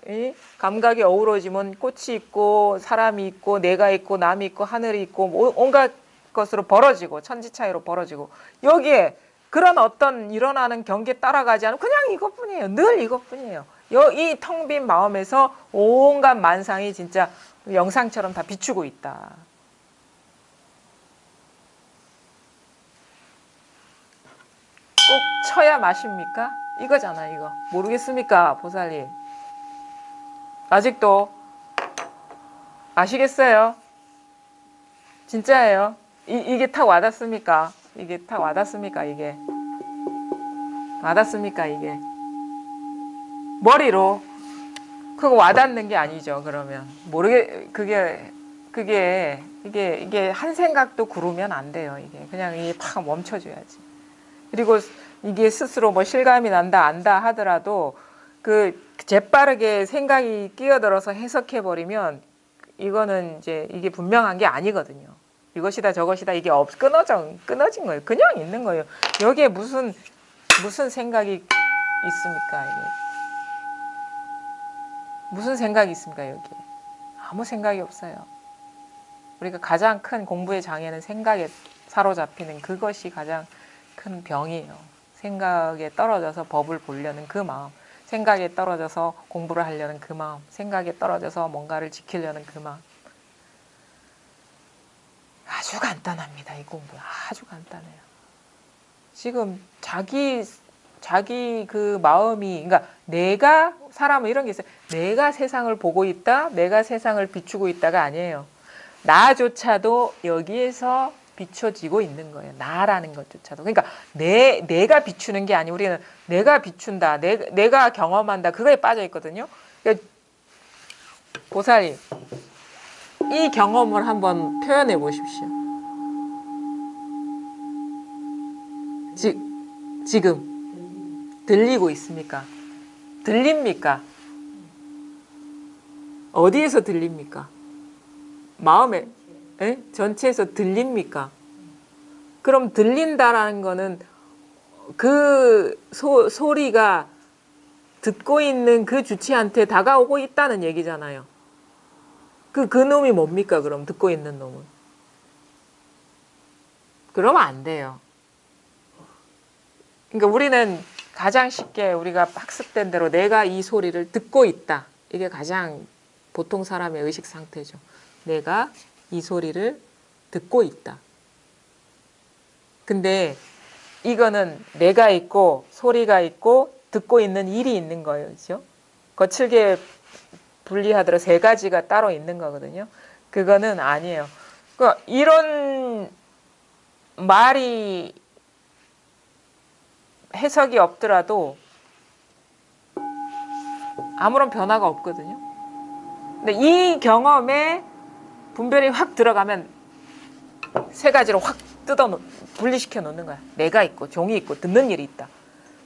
감각이 어우러지면 꽃이 있고 사람이 있고 내가 있고 남이 있고 하늘이 있고 온갖 것으로 벌어지고 천지차이로 벌어지고 여기에 그런 어떤 일어나는 경계 따라가지 않으면 그냥 이것뿐이에요. 늘 이것뿐이에요. 이 텅 빈 마음에서 온갖 만상이 진짜 영상처럼 다 비추고 있다. 꼭 쳐야 마십니까? 이거잖아 이거. 모르겠습니까 보살님? 아직도 아시겠어요? 진짜예요? 이게 탁 와닿습니까? 이게 탁 와닿습니까? 이게 와닿습니까? 이게 머리로 그거 와닿는 게 아니죠. 그러면 이게 한 생각도 구르면 안 돼요. 이게 그냥 이게 팍 멈춰줘야지. 그리고 이게 스스로 뭐 실감이 난다 안다 하더라도 그 재빠르게 생각이 끼어들어서 해석해 버리면 이거는 이제 이게 분명한 게 아니거든요. 이것이다 저것이다 이게 끊어진 거예요. 그냥 있는 거예요. 여기에 무슨 생각이 있습니까? 이게. 무슨 생각이 있습니까 여기에? 아무 생각이 없어요. 우리가 가장 큰 공부의 장애는 생각에 사로잡히는 그것이 가장 큰 병이에요. 생각에 떨어져서 법을 보려는 그 마음, 생각에 떨어져서 공부를 하려는 그 마음, 생각에 떨어져서 뭔가를 지키려는 그 마음. 아주 간단합니다. 이 공부 아주 간단해요. 지금 자기 그 마음이, 그러니까 내가, 사람은 이런 게 있어요. 내가 세상을 보고 있다, 내가 세상을 비추고 있다가 아니에요. 나조차도 여기에서 비춰지고 있는 거예요. 나라는 것조차도. 그러니까 내가 비추는 게 아니고 우리는 내가 비춘다, 내가 경험한다, 그거에 빠져 있거든요. 그러니까 보살님, 이 경험을 한번 표현해 보십시오. 지금 들리고 있습니까? 들립니까? 어디에서 들립니까? 마음에, 전체에서 들립니까? 그럼 들린다라는 거는 그 소리가 듣고 있는 그 주체한테 다가오고 있다는 얘기잖아요. 그 놈이 뭡니까? 그럼 듣고 있는 놈은. 그러면 안 돼요. 그러니까 우리는 가장 쉽게 우리가 학습된 대로 내가 이 소리를 듣고 있다. 이게 가장 보통 사람의 의식 상태죠. 내가 이 소리를 듣고 있다. 근데 이거는 내가 있고 소리가 있고 듣고 있는 일이 있는 거예요. 그렇죠? 거칠게 분리하더라도 세 가지가 따로 있는 거거든요. 그거는 아니에요. 그러니까 이런 말이 해석이 없더라도 아무런 변화가 없거든요. 근데 이 경험에 분별이 확 들어가면 세 가지로 확 분리시켜 놓는 거야. 내가 있고 종이 있고 듣는 일이 있다.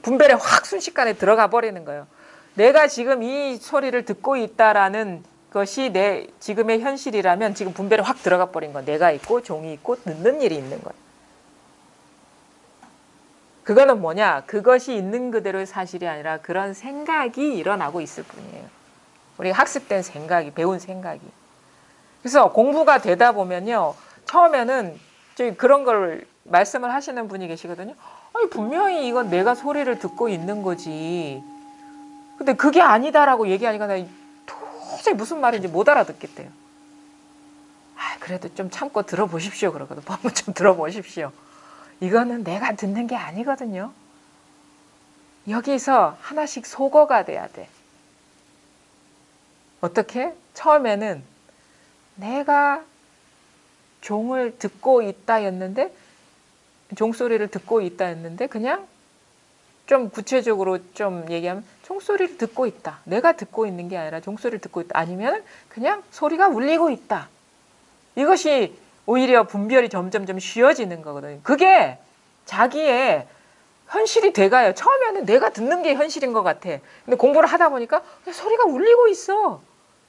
분별에 확 순식간에 들어가 버리는 거예요. 내가 지금 이 소리를 듣고 있다라는 것이 내 지금의 현실이라면 지금 분별에 확 들어가 버린 거야. 내가 있고 종이 있고 듣는 일이 있는 거야. 그거는 뭐냐? 그것이 있는 그대로의 사실이 아니라 그런 생각이 일어나고 있을 뿐이에요. 우리가 학습된 생각이, 배운 생각이. 그래서 공부가 되다 보면요. 처음에는 그런 걸 말씀을 하시는 분이 계시거든요. 아니, 분명히 이건 내가 소리를 듣고 있는 거지. 근데 그게 아니다라고 얘기하니까 나 도저히 무슨 말인지 못 알아듣겠대요. 아, 그래도 좀 참고 들어보십시오. 그러거든. 한번 좀 들어보십시오. 이거는 내가 듣는 게 아니거든요. 여기서 하나씩 소거가 돼야 돼. 어떻게? 처음에는 내가 종을 듣고 있다였는데, 종소리를 듣고 있다였는데, 그냥 좀 구체적으로 좀 얘기하면 종소리를 듣고 있다. 내가 듣고 있는 게 아니라 종소리를 듣고 있다. 아니면 그냥 소리가 울리고 있다. 이것이 오히려 분별이 점점점 쉬워지는 거거든요. 그게 자기의 현실이 돼가요. 처음에는 내가 듣는 게 현실인 것 같아. 근데 공부를 하다 보니까 소리가 울리고 있어.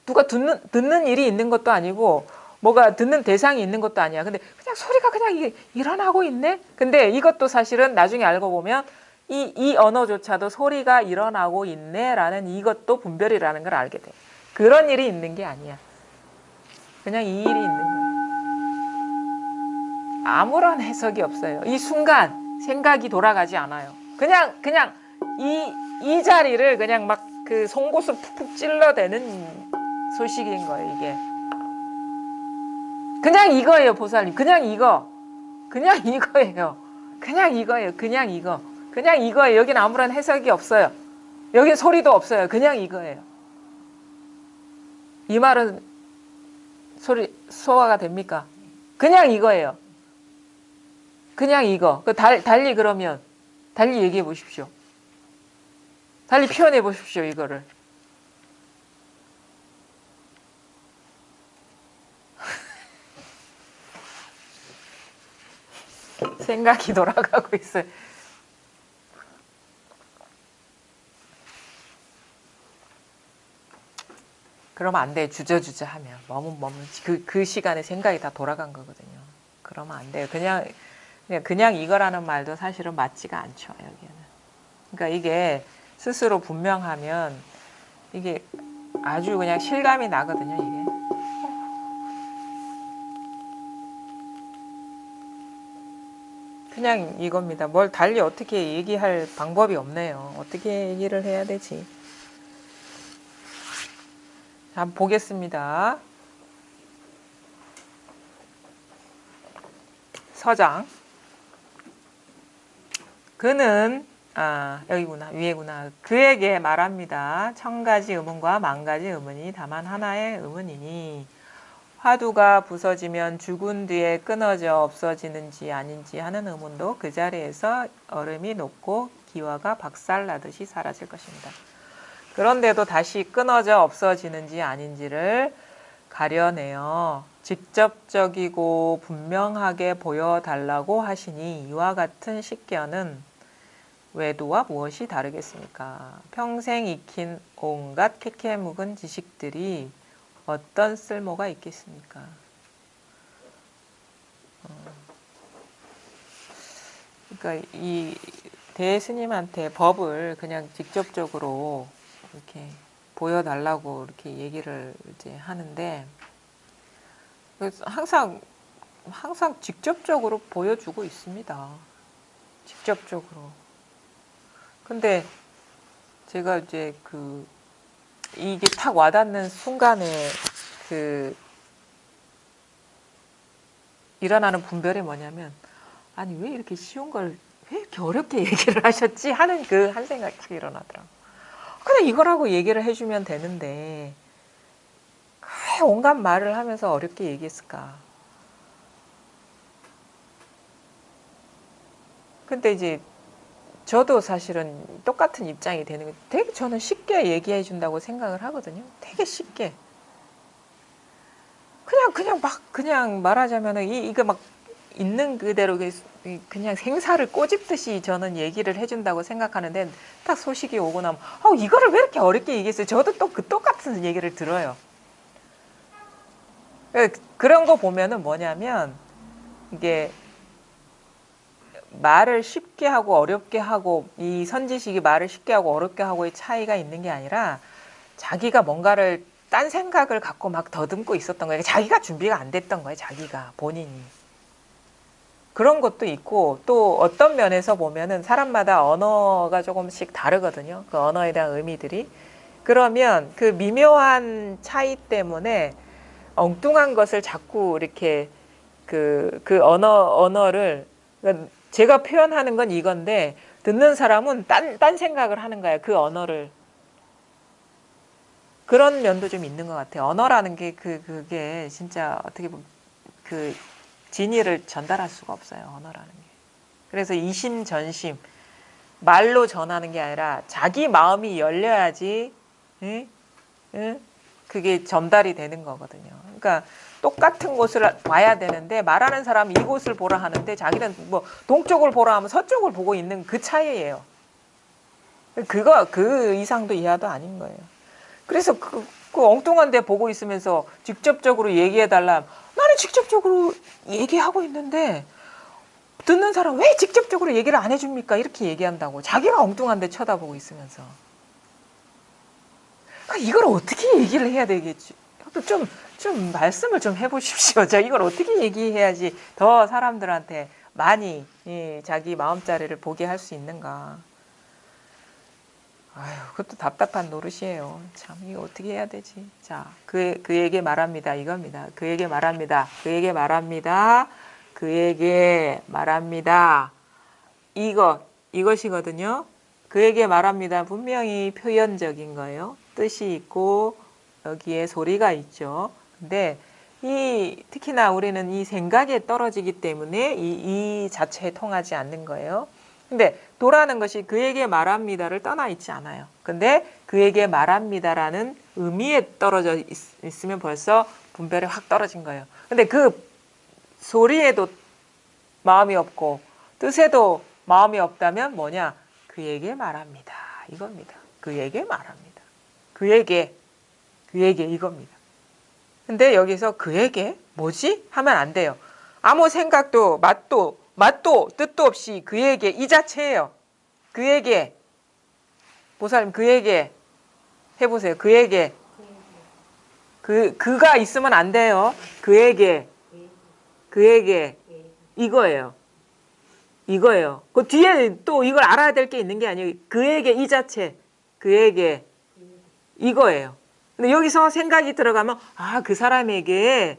누가 듣는 일이 있는 것도 아니고 뭐가 듣는 대상이 있는 것도 아니야. 근데 그냥 소리가 그냥 일어나고 있네. 근데 이것도 사실은 나중에 알고 보면 이 언어조차도 소리가 일어나고 있네라는 이것도 분별이라는 걸 알게 돼. 그런 일이 있는 게 아니야. 그냥 이 일이 있는 거야. 아무런 해석이 없어요. 이 순간 생각이 돌아가지 않아요. 그냥 이 자리를 그냥 막 그 송곳을 푹푹 찔러대는 소식인 거예요. 이게 그냥 이거예요. 보살님, 그냥 이거, 그냥 이거예요. 그냥 이거예요. 그냥 이거, 그냥 이거예요. 여기는 아무런 해석이 없어요. 여기 소리도 없어요. 그냥 이거예요. 이 말은 소화가 됩니까? 그냥 이거예요. 그냥 이거. 달리 그러면 달리 얘기해 보십시오. 달리 표현해 보십시오. 이거를. 생각이 돌아가고 있어요. 그러면 안 돼요. 주저주저 하면 그 시간에 생각이 다 돌아간 거거든요. 그러면 안 돼요. 그냥 이거라는 말도 사실은 맞지가 않죠. 여기는. 그러니까 이게 스스로 분명하면 이게 아주 그냥 실감이 나거든요. 이게. 그냥 이겁니다. 뭘 달리 어떻게 얘기할 방법이 없네요. 어떻게 얘기를 해야 되지? 자, 한번 보겠습니다. 서장. 그는 여기구나, 위에구나. 그에게 말합니다. 천 가지 의문과 만 가지 의문이 다만 하나의 의문이니 화두가 부서지면 죽은 뒤에 끊어져 없어지는지 아닌지 하는 의문도 그 자리에서 얼음이 녹고 기와가 박살나듯이 사라질 것입니다. 그런데도 다시 끊어져 없어지는지 아닌지를 가려내어 직접적이고 분명하게 보여달라고 하시니 이와 같은 식견은 외도와 무엇이 다르겠습니까? 평생 익힌 온갖 캐캐묵은 지식들이 어떤 쓸모가 있겠습니까? 그러니까 이 대스님한테 법을 그냥 직접적으로 이렇게 보여달라고 이렇게 얘기를 이제 하는데, 그래서 항상 직접적으로 보여주고 있습니다. 직접적으로. 근데 제가 이제 이게 탁 와닿는 순간에 일어나는 분별이 뭐냐면, 아니 왜 이렇게 쉬운 걸 왜 이렇게 어렵게 얘기를 하셨지 하는 그 한 생각이 탁 일어나더라고요. 그냥 이거라고 얘기를 해주면 되는데 왜 온갖 말을 하면서 어렵게 얘기했을까. 근데 이제 저도 사실은 똑같은 입장이 되는 게 되게 저는 쉽게 얘기해 준다고 생각을 하거든요. 되게 쉽게. 그냥 말하자면은 이거 막 있는 그대로 그냥 생사를 꼬집듯이 저는 얘기를 해준다고 생각하는데 딱 소식이 오고 나면 이거를 왜 이렇게 어렵게 얘기했어요? 저도 또 똑같은 얘기를 들어요. 그런 거 보면은 뭐냐면 이게 말을 쉽게 하고 어렵게 하고 이 선지식이 말을 쉽게 하고 어렵게 하고의 차이가 있는 게 아니라 자기가 뭔가를 딴 생각을 갖고 막 더듬고 있었던 거예요. 자기가 준비가 안 됐던 거예요. 자기가 본인이. 그런 것도 있고 또 어떤 면에서 보면은 사람마다 언어가 조금씩 다르거든요. 그 언어에 대한 의미들이. 그러면 그 미묘한 차이 때문에 엉뚱한 것을 자꾸 이렇게 그 언어를 그러니까 제가 표현하는 건 이건데 듣는 사람은 딴 생각을 하는 거예요. 그 언어를. 그런 면도 좀 있는 것 같아요. 언어라는 게 그게 진짜 어떻게 보면 진의를 전달할 수가 없어요. 언어라는 게. 그래서 이심전심 말로 전하는 게 아니라 자기 마음이 열려야지 그게 전달이 되는 거거든요. 그러니까 똑같은 곳을 와야 되는데 말하는 사람이 이곳을 보라 하는데 자기는 뭐 동쪽을 보라 하면 서쪽을 보고 있는 그 차이예요. 그 이상도 이하도 아닌 거예요. 그래서 그 엉뚱한 데 보고 있으면서 직접적으로 얘기해달라. 나는 직접적으로 얘기하고 있는데 듣는 사람 왜 직접적으로 얘기를 안 해줍니까? 이렇게 얘기한다고. 자기가 엉뚱한 데 쳐다보고 있으면서. 이걸 어떻게 얘기를 해야 되겠지? 좀 말씀을 좀 해보십시오. 자, 이걸 어떻게 얘기해야지 더 사람들한테 많이 자기 마음자리를 보게 할 수 있는가. 아유, 그것도 답답한 노릇이에요. 참, 이거 어떻게 해야 되지? 자, 그에게 말합니다. 이겁니다. 그에게 말합니다. 그에게 말합니다. 그에게 말합니다. 이것이거든요. 그에게 말합니다. 분명히 표현적인 거예요. 뜻이 있고, 여기에 소리가 있죠. 근데 특히나 우리는 이 생각에 떨어지기 때문에 이 자체에 통하지 않는 거예요. 근데 도라는 것이 그에게 말합니다를 떠나 있지 않아요. 근데 그에게 말합니다라는 의미에 떨어져 있으면 벌써 분별이 확 떨어진 거예요. 근데 그 소리에도 마음이 없고 뜻에도 마음이 없다면 뭐냐? 그에게 말합니다. 이겁니다. 그에게 말합니다. 그에게 이겁니다. 근데 여기서 그에게 뭐지? 하면 안 돼요. 아무 생각도 맛도 뜻도 없이 그에게 이 자체예요. 그에게 보살님 그에게 해보세요. 그에게 그가 있으면 안 돼요. 그에게 이거예요. 그 뒤에 또 이걸 알아야 될 게 있는 게 아니에요. 그에게 이 자체 그에게 이거예요. 근데 여기서 생각이 들어가면 그 사람에게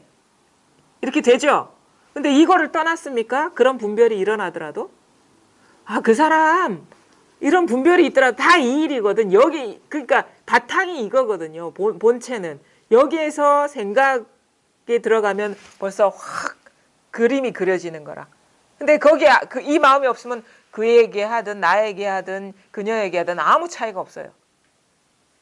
이렇게 되죠. 근데 이거를 떠났습니까? 그런 분별이 일어나더라도 아, 그 사람 이런 분별이 있더라도 다 이 일이거든. 여기 그러니까 바탕이 이거거든요. 본체는 여기에서 생각에 들어가면 벌써 확 그림이 그려지는 거라. 근데 거기에 이 마음이 없으면 그에게 하든 나에게 하든 그녀에게 하든 아무 차이가 없어요.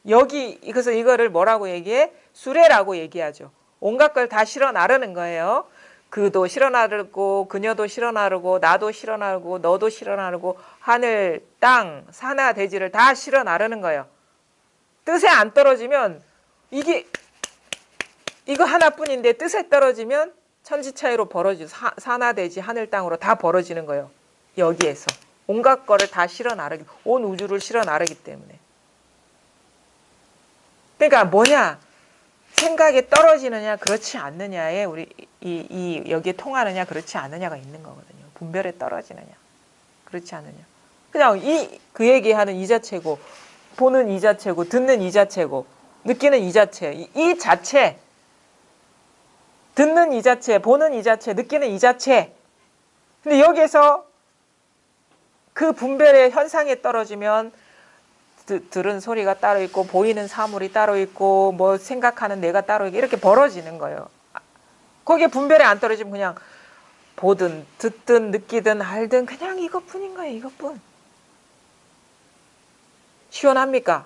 여기 그래서 이거를 뭐라고 얘기해? 수레라고 얘기하죠. 온갖 걸 다 실어 나르는 거예요. 그도 실어 나르고 그녀도 실어 나르고 나도 실어 나르고 너도 실어 나르고 하늘, 땅, 산하, 대지를 다 실어 나르는 거예요. 뜻에 안 떨어지면 이거 하나뿐인데 뜻에 떨어지면 천지차이로 벌어지죠. 산하, 대지, 하늘, 땅으로 다 벌어지는 거예요. 여기에서 온갖 거를 다 실어 나르기, 온 우주를 실어 나르기 때문에. 그러니까 뭐냐? 생각에 떨어지느냐 그렇지 않느냐에 우리 여기에 통하느냐 그렇지 않느냐가 있는 거거든요. 분별에 떨어지느냐 그렇지 않느냐. 그냥 그 얘기하는 이 자체고 보는 이 자체고 듣는 이 자체고 느끼는 이 자체 이 자체 듣는 이 자체 보는 이 자체 느끼는 이 자체. 근데 여기에서 그 분별의 현상에 떨어지면 들은 소리가 따로 있고 보이는 사물이 따로 있고 뭐 생각하는 내가 따로 있고 이렇게 벌어지는 거예요. 거기에 분별이 안 떨어지면 그냥 보든 듣든 느끼든 알든 그냥 이것뿐인 거예요. 이것뿐. 시원합니까?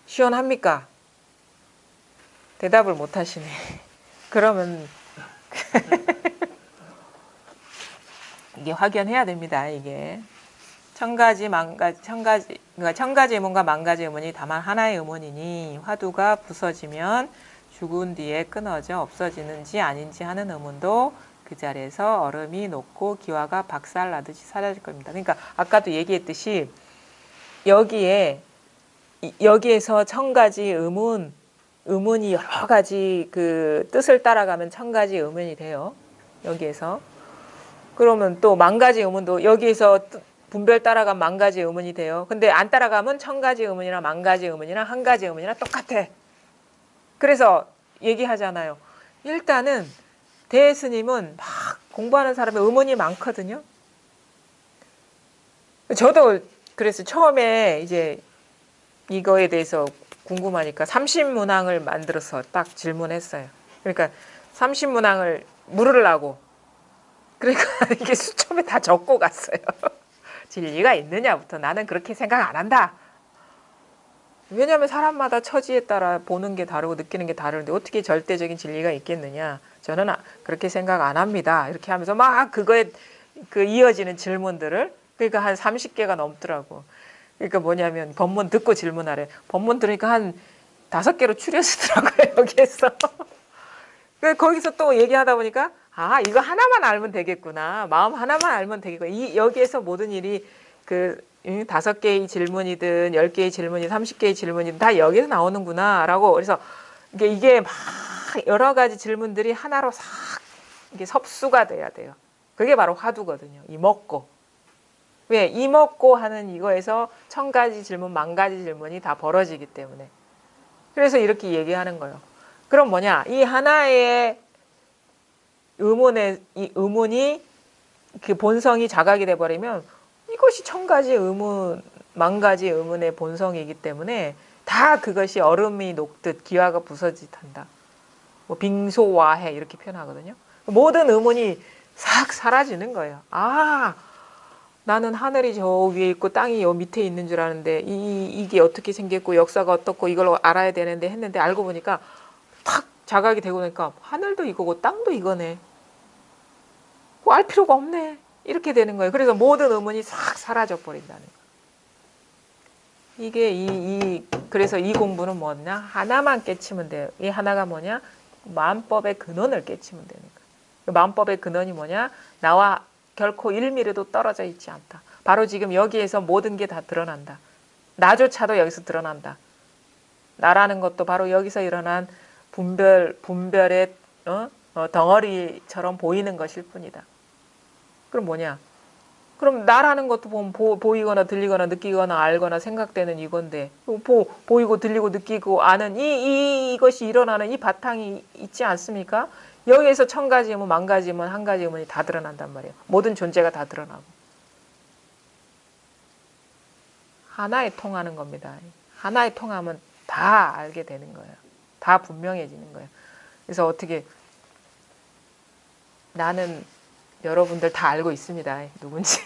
시원합니까? 대답을 못 하시네. 그러면 이게 확연해야 됩니다. 이게. 그러니까 천가지 의문과 만가지 의문이 다만 하나의 의문이니 화두가 부서지면 죽은 뒤에 끊어져 없어지는지 아닌지 하는 의문도 그 자리에서 얼음이 녹고 기와가 박살나듯이 사라질 겁니다. 그러니까 아까도 얘기했듯이 여기에서 천가지 의문이 여러 가지 그 뜻을 따라가면 천가지 의문이 돼요. 여기에서. 그러면 또 만가지 의문도 여기에서 분별 따라가면 만가지 의문이 돼요. 근데 안 따라가면 천가지 의문이나 만가지 의문이나 한가지 의문이나 똑같아. 그래서 얘기하잖아요. 일단은 대스님은 막 공부하는 사람의 의문이 많거든요. 저도 그래서 처음에 이제 이거에 대해서 궁금하니까 30문항을 만들어서 딱 질문했어요. 그러니까 30문항을 물으려고. 그러니까 이게 수첩에 다 적고 갔어요. 진리가 있느냐부터 나는 그렇게 생각 안 한다. 왜냐하면 사람마다 처지에 따라 보는 게 다르고 느끼는 게 다르는데 어떻게 절대적인 진리가 있겠느냐. 저는 그렇게 생각 안 합니다. 이렇게 하면서 막 그거에 그 이어지는 질문들을 그러니까 한 30개가 넘더라고. 그러니까 뭐냐면 법문 듣고 질문하래. 법문 들으니까 한 5개로 추려지더라고요. 여기에서. 거기서 또 얘기하다 보니까 아 이거 하나만 알면 되겠구나. 마음 하나만 알면 되겠구나. 여기에서 모든 일이 그 5개의 질문이든 10개의 질문이든 30개의 질문이든 다 여기서 나오는구나 라고. 그래서 이게 막 여러 가지 질문들이 하나로 싹 이게 섭수가 돼야 돼요. 그게 바로 화두거든요. 이먹고. 왜? 이먹고 하는 이거에서 1000가지 질문, 10,000가지 질문이 다 벌어지기 때문에. 그래서 이렇게 얘기하는 거예요. 그럼 뭐냐? 이 하나의 이 의문이 그 본성이 자각이 돼버리면 이것이 1000가지 의문, 10,000가지 의문의 본성이기 때문에 다 그것이 얼음이 녹듯 기와가 부서지듯 한다. 뭐 빙소와해 이렇게 표현하거든요. 모든 의문이 싹 사라지는 거예요. 아, 나는 하늘이 저 위에 있고 땅이 여 밑에 있는 줄 아는데 이게 어떻게 생겼고 역사가 어떻고 이걸 알아야 되는데 했는데 알고 보니까 탁 자각이 되고 나니까 하늘도 이거고 땅도 이거네. 알 필요가 없네. 이렇게 되는 거예요. 그래서 모든 의문이 싹 사라져 버린다는 거예요. 이게 그래서 이 공부는 뭐냐? 하나만 깨치면 돼요. 이 하나가 뭐냐? 마음법의 근원을 깨치면 되는 거예요. 마음법의 근원이 뭐냐? 나와 결코 1mm도 떨어져 있지 않다. 바로 지금 여기에서 모든 게 다 드러난다. 나조차도 여기서 드러난다. 나라는 것도 바로 여기서 일어난 분별의 덩어리처럼 보이는 것일 뿐이다. 그럼 뭐냐? 그럼 나라는 것도 보이거나 들리거나 느끼거나 알거나 생각되는 이건데 보이고 들리고 느끼고 아는 이것이 일어나는 이 바탕이 있지 않습니까? 여기에서 천 가지 의문, 만 가지 의문, 한 가지 의문이 다 드러난단 말이에요. 모든 존재가 다 드러나고. 하나에 통하는 겁니다. 하나에 통하면 다 알게 되는 거예요. 다 분명해지는 거예요. 그래서 어떻게 나는 여러분들 다 알고 있습니다. 누군지.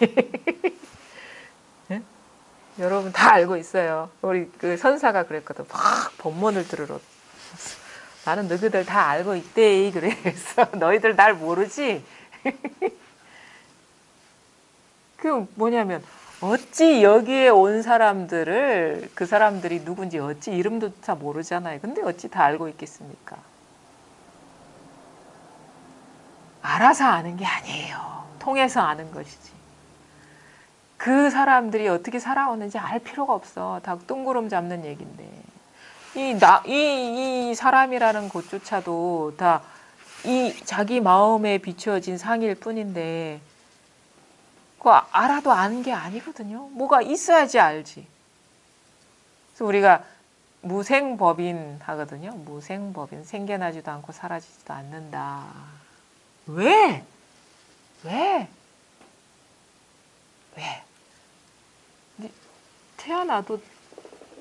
네? 여러분 다 알고 있어요. 우리 그 선사가 그랬거든. 막 법문을 들으러. 나는 너희들 다 알고 있대. 그래서 너희들 날 모르지? 그 뭐냐면 어찌 여기에 온 사람들을 그 사람들이 누군지 어찌 이름도 다 모르잖아요. 근데 어찌 다 알고 있겠습니까? 알아서 아는 게 아니에요. 통해서 아는 것이지. 그 사람들이 어떻게 살아오는지 알 필요가 없어. 다 뜬구름 잡는 얘긴데. 이 사람이라는 것조차도 다 이 자기 마음에 비추어진 상일 뿐인데, 그거 알아도 아는 게 아니거든요. 뭐가 있어야지 알지. 그래서 우리가 무생법인 하거든요. 무생법인. 생겨나지도 않고 사라지지도 않는다. 왜? 왜?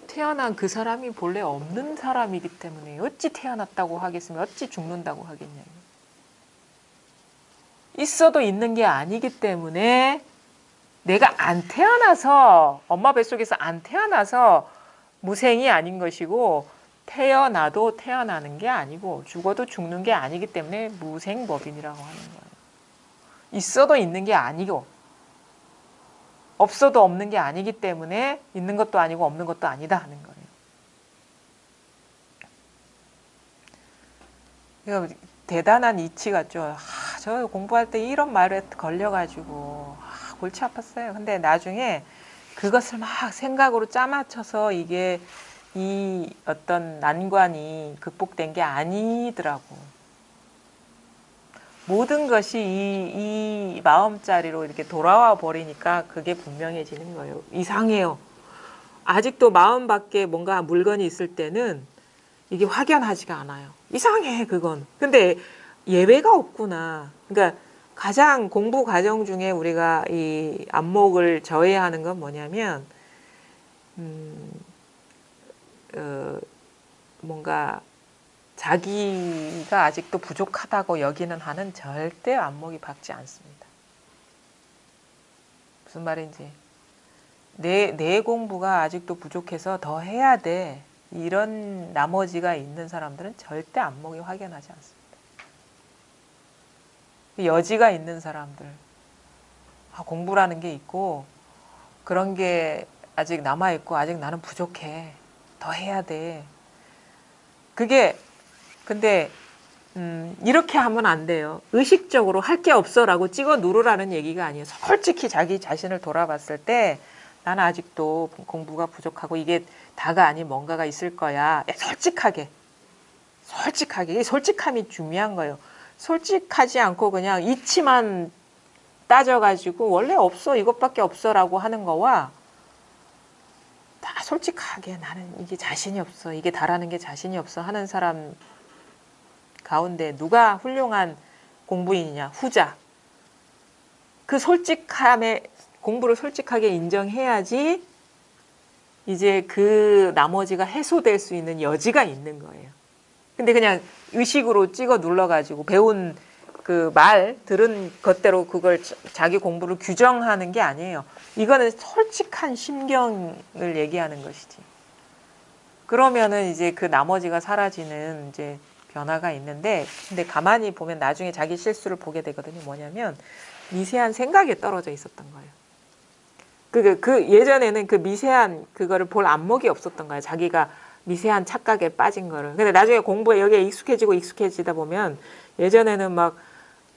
태어난 그 사람이 본래 없는 사람이기 때문에 어찌 태어났다고 하겠으면 어찌 죽는다고 하겠냐고. 있어도 있는 게 아니기 때문에 내가 안 태어나서 엄마 뱃속에서 안 태어나서 무생이 아닌 것이고 태어나도 태어나는 게 아니고 죽어도 죽는 게 아니기 때문에 무생법인이라고 하는 거예요. 있어도 있는 게 아니고 없어도 없는 게 아니기 때문에 있는 것도 아니고 없는 것도 아니다 하는 거예요. 그러니까 대단한 이치 같죠. 저 공부할 때 이런 말에 걸려가지고 골치 아팠어요. 근데 나중에 그것을 막 생각으로 짜맞춰서 이게 이 어떤 난관이 극복된 게 아니더라고. 모든 것이 이 마음자리로 이렇게 돌아와 버리니까 그게 분명해지는 거예요. 이상해요. 아직도 마음 밖에 뭔가 물건이 있을 때는 이게 확연하지가 않아요. 이상해, 그건. 근데 예외가 없구나. 그러니까 가장 공부 과정 중에 우리가 이 안목을 저해하는 건 뭐냐면, 뭔가 자기가 아직도 부족하다고 여기는 한은 절대 안목이 박지 않습니다. 무슨 말인지. 내 공부가 아직도 부족해서 더 해야 돼. 이런 나머지가 있는 사람들은 절대 안목이 확연하지 않습니다. 여지가 있는 사람들. 공부라는 게 있고 그런 게 아직 남아있고 아직 나는 부족해. 더 해야 돼. 그게 근데 이렇게 하면 안 돼요. 의식적으로 할 게 없어라고 찍어 누르라는 얘기가 아니에요. 솔직히 자기 자신을 돌아봤을 때 나는 아직도 공부가 부족하고 이게 다가 아닌 뭔가가 있을 거야. 솔직하게. 이 솔직함이 중요한 거예요. 솔직하지 않고 그냥 이치만 따져가지고 원래 없어 이것밖에 없어라고 하는 거와 다 솔직하게 나는 이게 자신이 없어 이게 다라는 게 자신이 없어 하는 사람 가운데 누가 훌륭한 공부인이냐? 후자. 그 솔직함에 공부를 솔직하게 인정해야지 이제 그 나머지가 해소될 수 있는 여지가 있는 거예요. 근데 그냥 의식으로 찍어 눌러가지고 배운 그 말 들은 것대로 그걸 자기 공부를 규정하는 게 아니에요. 이거는 솔직한 심경을 얘기하는 것이지. 그러면은 이제 그 나머지가 사라지는 이제 변화가 있는데, 근데 가만히 보면 나중에 자기 실수를 보게 되거든요. 뭐냐면 미세한 생각에 떨어져 있었던 거예요. 그 예전에는 그 미세한 그거를 볼 안목이 없었던 거예요. 자기가 미세한 착각에 빠진 거를. 근데 나중에 공부에 여기에 익숙해지다 보면 예전에는 막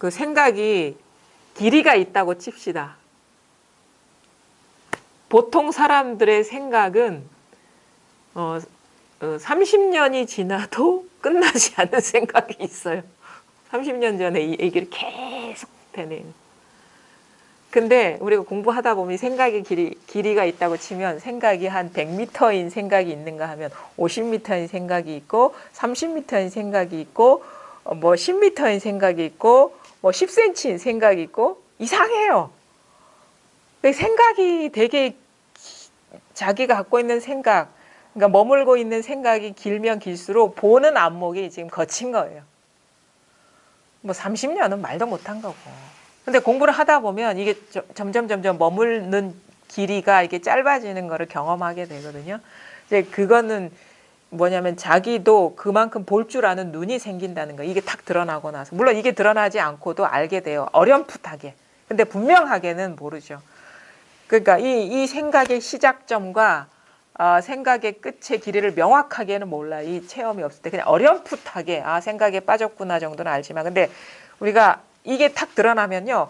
그 생각이 길이가 있다고 칩시다. 보통 사람들의 생각은 30년이 지나도 끝나지 않는 생각이 있어요. 30년 전에 이 얘기를 계속 되네요. 근데 우리가 공부하다 보면 생각의 길이가 있다고 치면 생각이 한 100m인 생각이 있는가 하면 50m인 생각이 있고 30m인 생각이 있고 뭐 10m인 생각이 있고 뭐 10cm인 생각이 있고 이상해요. 생각이 되게 자기가 갖고 있는 생각, 그러니까 머물고 있는 생각이 길면 길수록 보는 안목이 지금 거친 거예요. 뭐 30년은 말도 못한 거고. 근데 공부를 하다 보면 이게 점점 머무는 길이가 이게 짧아지는 거를 경험하게 되거든요. 이제 그거는 뭐냐면 자기도 그만큼 볼 줄 아는 눈이 생긴다는 거. 이게 탁 드러나고 나서. 물론 이게 드러나지 않고도 알게 돼요. 어렴풋하게. 근데 분명하게는 모르죠. 그러니까 이 생각의 시작점과 생각의 끝의 길이를 명확하게는 몰라. 이 체험이 없을 때 그냥 어렴풋하게 생각에 빠졌구나 정도는 알지만, 근데 우리가 이게 탁 드러나면요,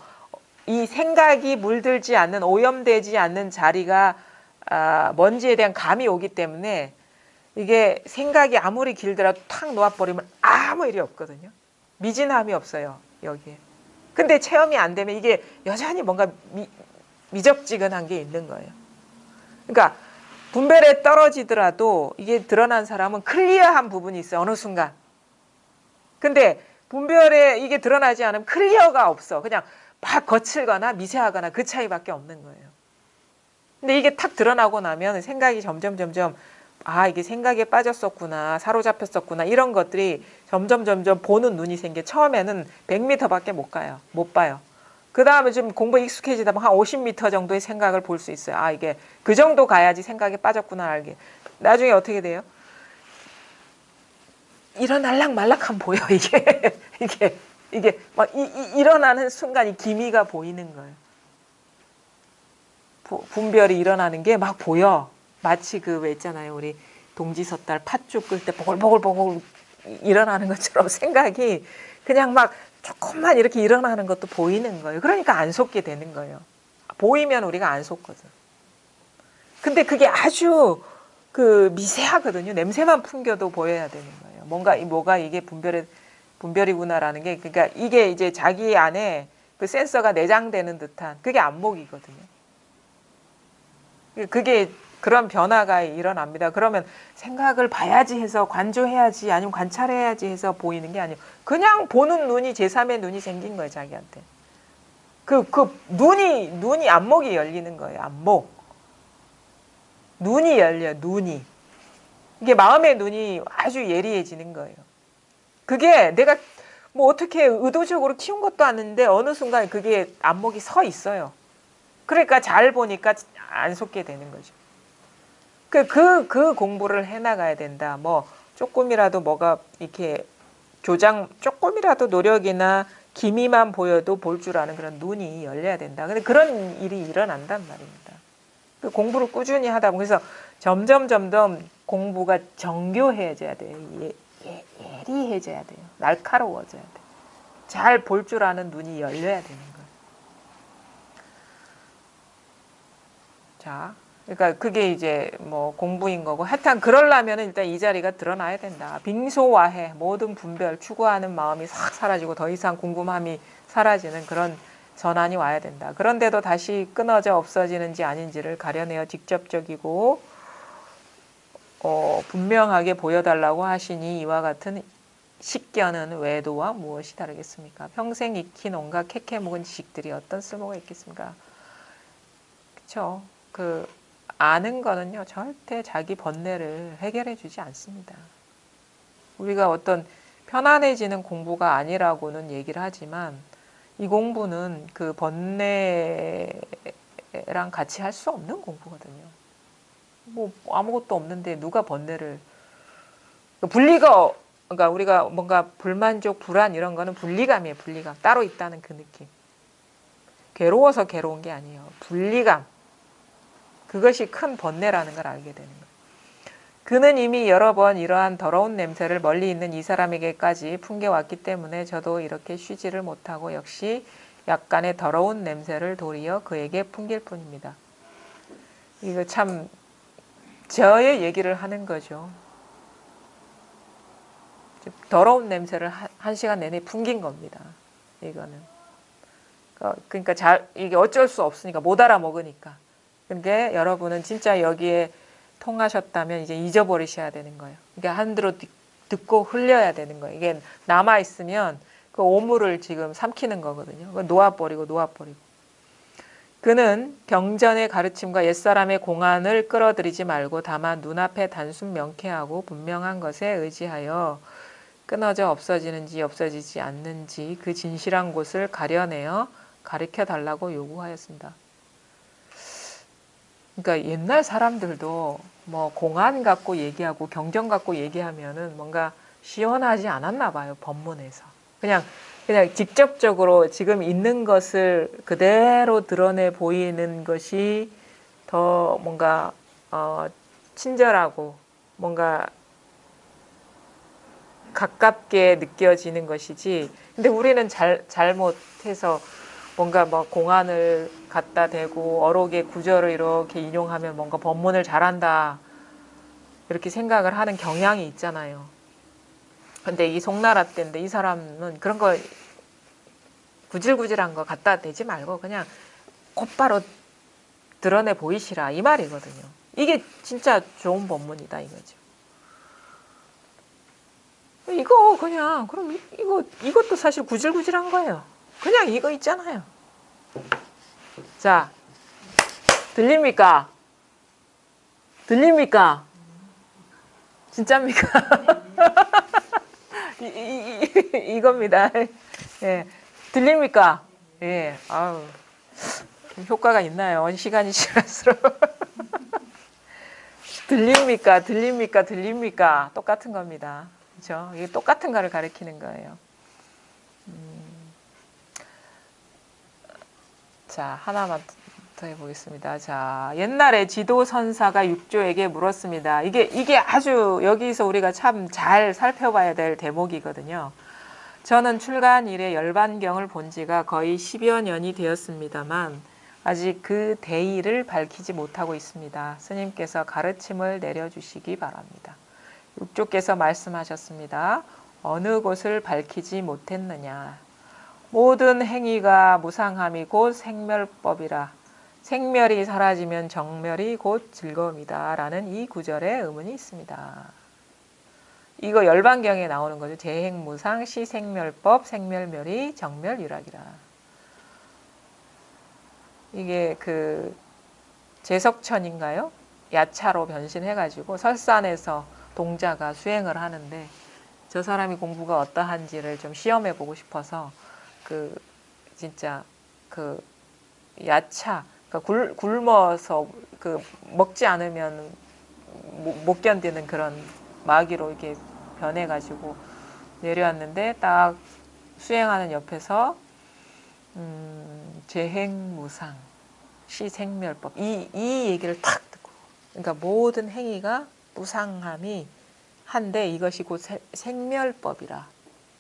이 생각이 물들지 않는, 오염되지 않는 자리가 먼지에 대한 감이 오기 때문에 이게 생각이 아무리 길더라도 탁 놓아버리면 아무 일이 없거든요. 미진함이 없어요, 여기에. 근데 체험이 안 되면 이게 여전히 뭔가 미적지근한 게 있는 거예요. 그러니까 분별에 떨어지더라도 이게 드러난 사람은 클리어한 부분이 있어요. 어느 순간. 근데 분별에 이게 드러나지 않으면 클리어가 없어. 그냥 막 거칠거나 미세하거나 그 차이밖에 없는 거예요. 근데 이게 탁 드러나고 나면 생각이 점점 이게 생각에 빠졌었구나, 사로잡혔었구나, 이런 것들이 점점 보는 눈이 생겨. 처음에는 100m밖에 못 가요. 못 봐요. 그 다음에 좀 공부에 익숙해지다 보면 한 50m 정도의 생각을 볼 수 있어요. 이게 그 정도 가야지 생각에 빠졌구나 알게. 나중에 어떻게 돼요? 일어날락 말락한 보여, 이게. 이게 막 일어나는 순간 이 기미가 보이는 거예요. 분별이 일어나는 게 막 보여. 마치 그 왜 있잖아요. 우리 동지섣달 팥죽 끓을 때 보글보글 일어나는 것처럼 생각이 그냥 막 조금만 이렇게 일어나는 것도 보이는 거예요. 그러니까 안 속게 되는 거예요. 보이면 우리가 안 속거든. 근데 그게 아주 미세하거든요. 냄새만 풍겨도 보여야 되는 거예요. 뭐가 이게 분별이구나라는 게, 그러니까 이게 이제 자기 안에 그 센서가 내장되는 듯한 그게 안목이거든요. 그게 그런 변화가 일어납니다. 그러면 생각을 봐야지 해서 관조해야지 아니면 관찰해야지 해서 보이는 게 아니에요. 그냥 보는 눈이 제3의 눈이 생긴 거예요, 자기한테. 눈이 안목이 열리는 거예요. 안목. 눈이 열려요. 눈이. 이게 마음의 눈이 아주 예리해지는 거예요. 그게 내가 뭐 어떻게 의도적으로 키운 것도 아닌데 어느 순간 그게 안목이 서 있어요. 그러니까 잘 보니까 안 속게 되는 거죠. 그 공부를 해나가야 된다. 뭐 조금이라도 뭐가 이렇게 조금이라도 노력이나 기미만 보여도 볼 줄 아는 그런 눈이 열려야 된다. 근데 그런 일이 일어난단 말입니다. 그 공부를 꾸준히 하다 보면, 그래서 점점 공부가 정교해져야 돼요. 예리해져야 돼요. 날카로워져야 돼요. 잘 볼 줄 아는 눈이 열려야 되는 거예요. 자, 그러니까 그게 이제 뭐 공부인 거고, 하여튼 그러려면 일단 이 자리가 드러나야 된다. 빙소와해, 모든 분별, 추구하는 마음이 싹 사라지고 더 이상 궁금함이 사라지는 그런 전환이 와야 된다. 그런데도 다시 끊어져 없어지는지 아닌지를 가려내어 직접적이고 분명하게 보여달라고 하시니 이와 같은 식견은 외도와 무엇이 다르겠습니까? 평생 익힌 온갖 캐캐 묵은 지식들이 어떤 쓸모가 있겠습니까? 그렇죠. 아는 거는요, 절대 자기 번뇌를 해결해 주지 않습니다. 우리가 어떤 편안해지는 공부가 아니라고는 얘기를 하지만 이 공부는 그 번뇌랑 같이 할 수 없는 공부거든요. 뭐 아무것도 없는데 누가 번뇌를, 그러니까 우리가 뭔가 불만족, 불안 이런 거는 분리감이에요. 분리감. 따로 있다는 그 느낌. 괴로워서 괴로운 게 아니에요. 분리감. 그것이 큰 번뇌라는 걸 알게 되는 거예요. 그는 이미 여러 번 이러한 더러운 냄새를 멀리 있는 이 사람에게까지 풍겨왔기 때문에 저도 이렇게 쉬지를 못하고 역시 약간의 더러운 냄새를 도리어 그에게 풍길 뿐입니다. 이거 참 저의 얘기를 하는 거죠. 더러운 냄새를 1시간 내내 풍긴 겁니다. 이거는. 그러니까 이게 어쩔 수 없으니까, 못 알아먹으니까. 근데 여러분은 진짜 여기에 통하셨다면 이제 잊어버리셔야 되는 거예요. 그러니까 한대로 듣고 흘려야 되는 거예요. 이게 남아 있으면 그 오물을 지금 삼키는 거거든요. 놓아버리고. 그는 경전의 가르침과 옛사람의 공안을 끌어들이지 말고 다만 눈앞에 단순 명쾌하고 분명한 것에 의지하여 끊어져 없어지는지 없어지지 않는지 그 진실한 곳을 가려내어 가르쳐 달라고 요구하였습니다. 그러니까 옛날 사람들도 뭐 공안 갖고 얘기하고 경전 갖고 얘기하면은 뭔가 시원하지 않았나 봐요. 법문에서. 그냥 직접적으로 지금 있는 것을 그대로 드러내 보이는 것이 더 뭔가 친절하고 뭔가 가깝게 느껴지는 것이지. 근데 우리는 잘못해서 뭔가 뭐 공안을 갖다 대고 어록의 구절을 이렇게 인용하면 뭔가 법문을 잘한다 이렇게 생각을 하는 경향이 있잖아요. 근데 이 송나라 때인데 이 사람은 그런 거 구질구질한 거 갖다 대지 말고 그냥 곧바로 드러내 보이시라 이 말이거든요. 이게 진짜 좋은 법문이다 이거죠. 이거 그냥 그럼 이것도 사실 구질구질한 거예요. 그냥 이거 있잖아요. 자, 들립니까? 들립니까? 진짜입니까? 이겁니다. 예, 들립니까? 예, 아우 효과가 있나요? 시간이 지날수록 들립니까? 똑같은 겁니다. 그렇죠? 이게 똑같은 거를 가리키는 거예요. 자, 하나만 더 해보겠습니다. 자, 옛날에 지도선사가 육조에게 물었습니다. 이게 아주 여기서 우리가 참 잘 살펴봐야 될 대목이거든요. 저는 출간 이래 열반경을 본 지가 거의 10여 년이 되었습니다만 아직 그 대의를 밝히지 못하고 있습니다. 스님께서 가르침을 내려주시기 바랍니다. 육조께서 말씀하셨습니다. 어느 곳을 밝히지 못했느냐. 모든 행위가 무상함이 곧 생멸법이라. 생멸이 사라지면 정멸이 곧 즐거움이다. 라는 이 구절에 의문이 있습니다. 이거 열반경에 나오는 거죠. 재행무상, 시생멸법, 생멸멸이 정멸유락이라. 이게 그 제석천인가요? 야차로 변신해가지고 설산에서 동자가 수행을 하는데 저 사람이 공부가 어떠한지를 좀 시험해보고 싶어서 그 진짜 그 야차 그러니까 굶어서 그 먹지 않으면 못 견디는 그런 마귀로 이렇게 변해가지고 내려왔는데 딱 수행하는 옆에서 재행무상 시생멸법 이 얘기를 탁 듣고 그러니까 모든 행위가 무상함이 한데 이것이 곧 생멸법이라.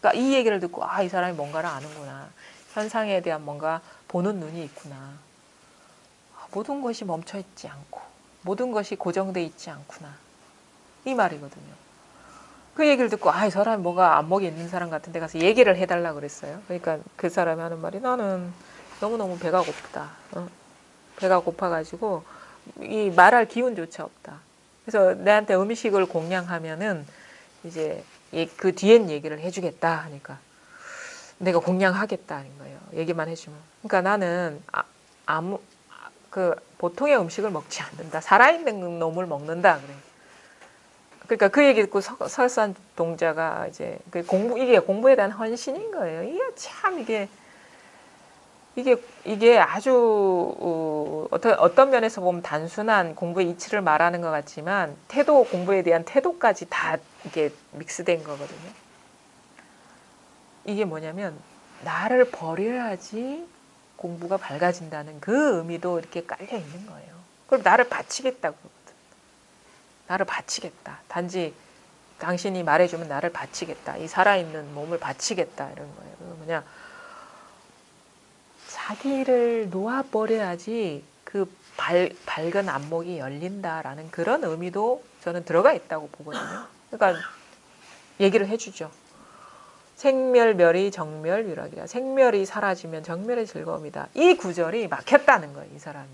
그러니까 이 얘기를 듣고 이 사람이 뭔가를 아는구나. 현상에 대한 뭔가 보는 눈이 있구나. 모든 것이 멈춰 있지 않고 모든 것이 고정돼 있지 않구나. 이 말이거든요. 그 얘기를 듣고 이 사람이 뭐가 안목이 있는 사람 같은데 가서 얘기를 해달라 그랬어요. 그러니까 그 사람이 하는 말이 나는 너무너무 배가 고프다. 배가 고파가지고 이 말할 기운조차 없다. 그래서 내한테 음식을 공양하면은 이제 그 뒤엔 얘기를 해주겠다 하니까 내가 공양하겠다 하는 거예요. 얘기만 해주면. 그러니까 나는 보통의 음식을 먹지 않는다. 살아있는 놈을 먹는다 그래. 그러니까 그 얘기 듣고 설산 동자가 이제 이게 공부에 대한 헌신인 거예요. 이게 참 이게 아주 어떤 면에서 보면 단순한 공부의 이치를 말하는 것 같지만 공부에 대한 태도까지 다 이게 믹스된 거거든요. 이게 뭐냐면 나를 버려야지 공부가 밝아진다는 그 의미도 이렇게 깔려 있는 거예요. 그럼 나를 바치겠다고 그러거든. 나를 바치겠다. 단지 당신이 말해주면 나를 바치겠다. 이 살아있는 몸을 바치겠다 이런 거예요. 그래서 뭐냐 자기를 놓아버려야지 그 밝은 안목이 열린다라는 그런 의미도 저는 들어가 있다고 보거든요. 그러니까 얘기를 해주죠. 생멸멸이 정멸유락이라. 생멸이 사라지면 정멸의 즐거움이다. 이 구절이 막혔다는 거예요. 이 사람이.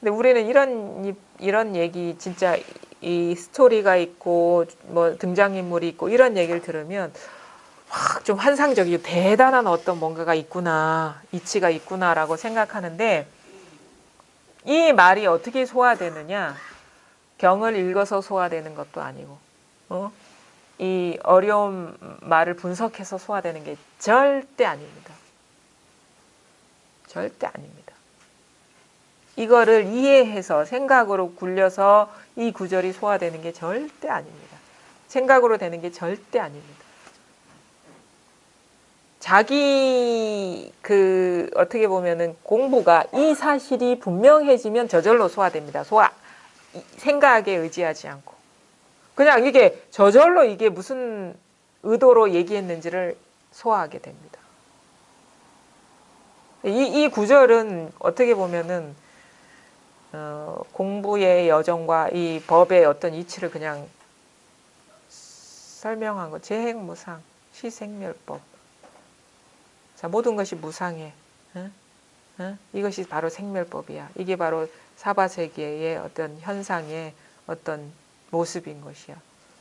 근데 우리는 이런 얘기 진짜 이 스토리가 있고 뭐 등장인물이 있고 이런 얘기를 들으면 확 좀 환상적이고 대단한 어떤 뭔가가 있구나, 이치가 있구나라고 생각하는데 이 말이 어떻게 소화되느냐? 경을 읽어서 소화되는 것도 아니고, 이 어려운 말을 분석해서 소화되는 게 절대 아닙니다. 절대 아닙니다. 이거를 이해해서 생각으로 굴려서 이 구절이 소화되는 게 절대 아닙니다. 생각으로 되는 게 절대 아닙니다. 자기 어떻게 보면은 공부가 이 사실이 분명해지면 저절로 소화됩니다. 생각에 의지하지 않고 그냥 이게 저절로 이게 무슨 의도로 얘기했는지를 소화하게 됩니다. 이 구절은 어떻게 보면은 공부의 여정과 이 법의 어떤 이치를 그냥 설명한 거. 재행무상, 시생멸법. 자, 모든 것이 무상해. 이것이 바로 생멸법이야. 이게 바로 사바세계의 어떤 현상의 어떤 모습인 것이야.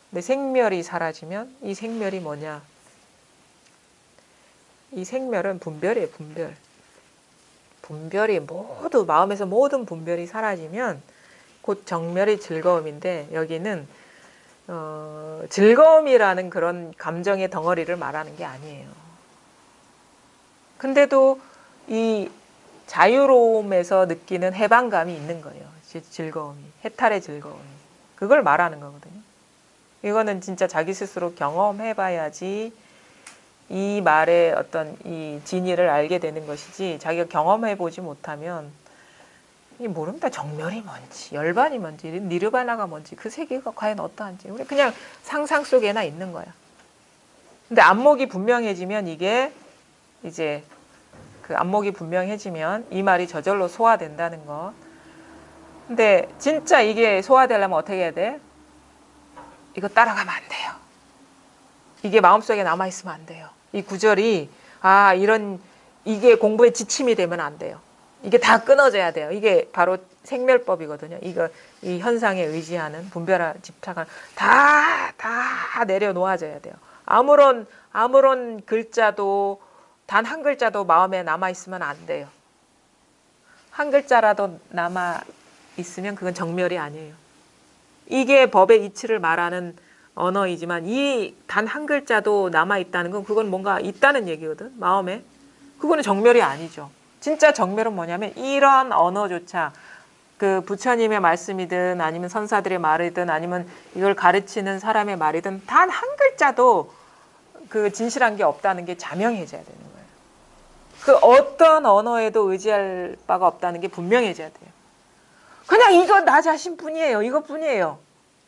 근데 생멸이 사라지면 이 생멸이 뭐냐? 이 생멸은 분별이에요. 분별. 분별이 모두 마음에서 모든 분별이 사라지면 곧 정멸이 즐거움인데 여기는 즐거움이라는 그런 감정의 덩어리를 말하는 게 아니에요. 근데도 이 자유로움에서 느끼는 해방감이 있는 거예요. 즐거움이, 해탈의 즐거움이. 그걸 말하는 거거든요. 이거는 진짜 자기 스스로 경험해봐야지 이 말의 어떤 이 진위를 알게 되는 것이지 자기가 경험해보지 못하면 모릅니다. 정멸이 뭔지, 열반이 뭔지, 니르바나가 뭔지, 그 세계가 과연 어떠한지 우리 그냥 상상 속에나 있는 거야. 근데 안목이 분명해지면 이게 이제 그 안목이 분명해지면 이 말이 저절로 소화된다는 것. 근데 진짜 이게 소화되려면 어떻게 해야 돼? 이거 따라가면 안 돼요. 이게 마음속에 남아있으면 안 돼요. 이 구절이 이게 공부의 지침이 되면 안 돼요. 이게 다 끊어져야 돼요. 이게 바로 생멸법이거든요. 이 현상에 의지하는 분별하 집착하는 다 내려놓아져야 돼요. 아무런 글자도 단 한 글자도 마음에 남아 있으면 안 돼요. 한 글자라도 남아 있으면 그건 정멸이 아니에요. 이게 법의 이치를 말하는 언어이지만 이 단 한 글자도 남아 있다는 건 그건 뭔가 있다는 얘기거든. 마음에. 그거는 정멸이 아니죠. 진짜 정멸은 뭐냐면 이런 언어조차 그 부처님의 말씀이든 아니면 선사들의 말이든 아니면 이걸 가르치는 사람의 말이든 단 한 글자도 그 진실한 게 없다는 게 자명해져야 되는 거예요. 그 어떤 언어에도 의지할 바가 없다는 게 분명해져야 돼요. 그냥 이거 나 자신뿐이에요. 이것뿐이에요.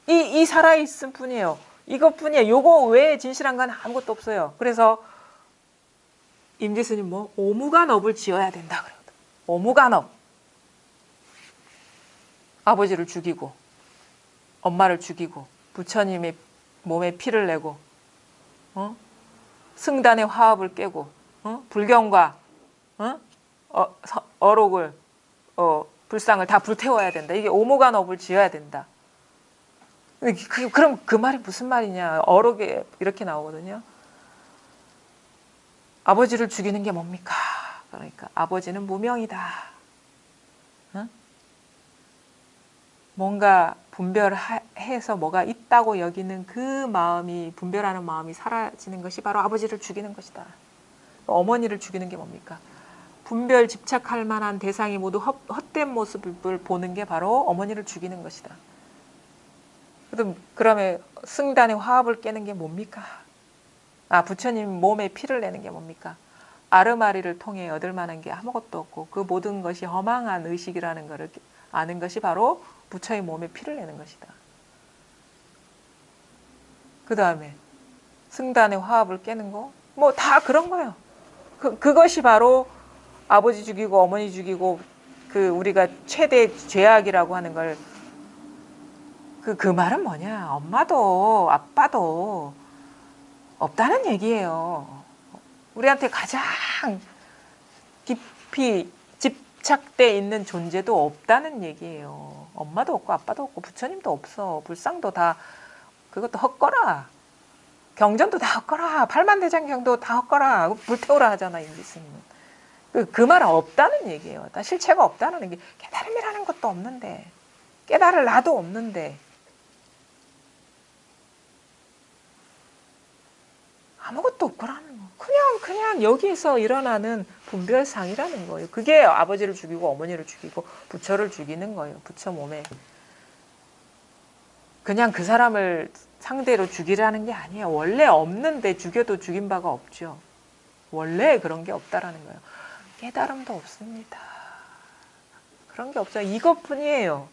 이 살아있음 뿐이에요. 이것뿐이에요. 요거 외에 진실한 건 아무것도 없어요. 그래서 임지스님 오무간업을 지어야 된다 그러거든. 오무간업. 아버지를 죽이고 엄마를 죽이고 부처님의 몸에 피를 내고 승단의 화합을 깨고 불경과 어록을 불상을 다 불태워야 된다. 이게 오무간업을 지어야 된다. 그럼 그 말이 무슨 말이냐. 어록에 이렇게 나오거든요. 아버지를 죽이는 게 뭡니까? 그러니까 아버지는 무명이다. 뭔가 분별해서 뭐가 있다고 여기는 그 마음이 분별하는 마음이 사라지는 것이 바로 아버지를 죽이는 것이다. 어머니를 죽이는 게 뭡니까? 분별 집착할 만한 대상이 모두 헛된 모습을 보는 게 바로 어머니를 죽이는 것이다. 그러면 승단의 화합을 깨는 게 뭡니까? 부처님 몸에 피를 내는 게 뭡니까? 아르마리를 통해 얻을 만한 게 아무것도 없고 그 모든 것이 허망한 의식이라는 것을 아는 것이 바로 부처의 몸에 피를 내는 것이다. 그 다음에 승단의 화합을 깨는 거? 다 그런 거예요. 그것이 바로 아버지 죽이고 어머니 죽이고 우리가 최대 죄악이라고 하는 걸 그 말은 뭐냐? 엄마도 아빠도 없다는 얘기예요. 우리한테 가장 깊이 집착돼 있는 존재도 없다는 얘기예요. 엄마도 없고 아빠도 없고 부처님도 없어. 불상도 다 그것도 헛거라. 경전도 다 헛거라. 팔만대장경도 다 헛거라. 불태우라 하잖아 임지스님은. 그 말 없다는 얘기예요. 다 실체가 없다는 얘기. 깨달음이라는 것도 없는데 깨달을 나도 없는데 아무것도 없거라는 거. 그냥 여기에서 일어나는 분별상이라는 거예요. 그게 아버지를 죽이고 어머니를 죽이고 부처를 죽이는 거예요. 부처 몸에. 그냥 그 사람을 상대로 죽이라는 게 아니에요. 원래 없는데 죽여도 죽인 바가 없죠. 원래 그런 게 없다라는 거예요. 깨달음도 없습니다. 그런 게 없어요. 이것뿐이에요.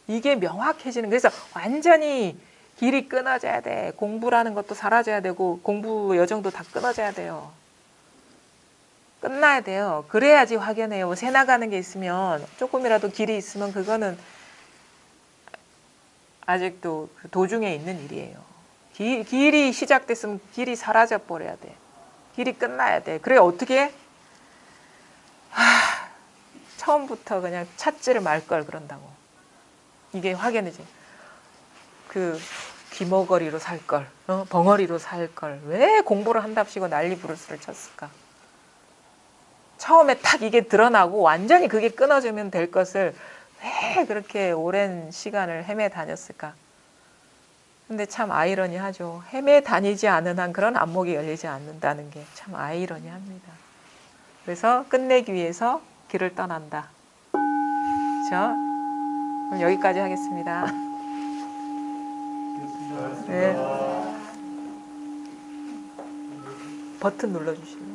이게 명확해지는. 그래서 완전히 길이 끊어져야 돼. 공부라는 것도 사라져야 되고 공부 여정도 다 끊어져야 돼요. 끝나야 돼요. 그래야지 확연해요. 뭐 새 나가는 게 있으면 조금이라도 길이 있으면 그거는 아직도 그 도중에 있는 일이에요. 길이 시작됐으면 길이 사라져 버려야 돼. 길이 끝나야 돼. 그래 어떻게? 처음부터 그냥 찾지를 말 걸 그런다고. 이게 확연해지. 그 귀머거리로 살 걸, 벙어리로 살 걸. 왜 공부를 한답시고 난리 부르스를 쳤을까? 처음에 딱 이게 드러나고 완전히 그게 끊어지면 될 것을 왜 그렇게 오랜 시간을 헤매 다녔을까? 근데 참 아이러니하죠. 헤매 다니지 않은 한 그런 안목이 열리지 않는다는 게 참 아이러니합니다. 그래서 끝내기 위해서 길을 떠난다. 그렇죠? 그럼 여기까지 하겠습니다. 네. 버튼 눌러주시면.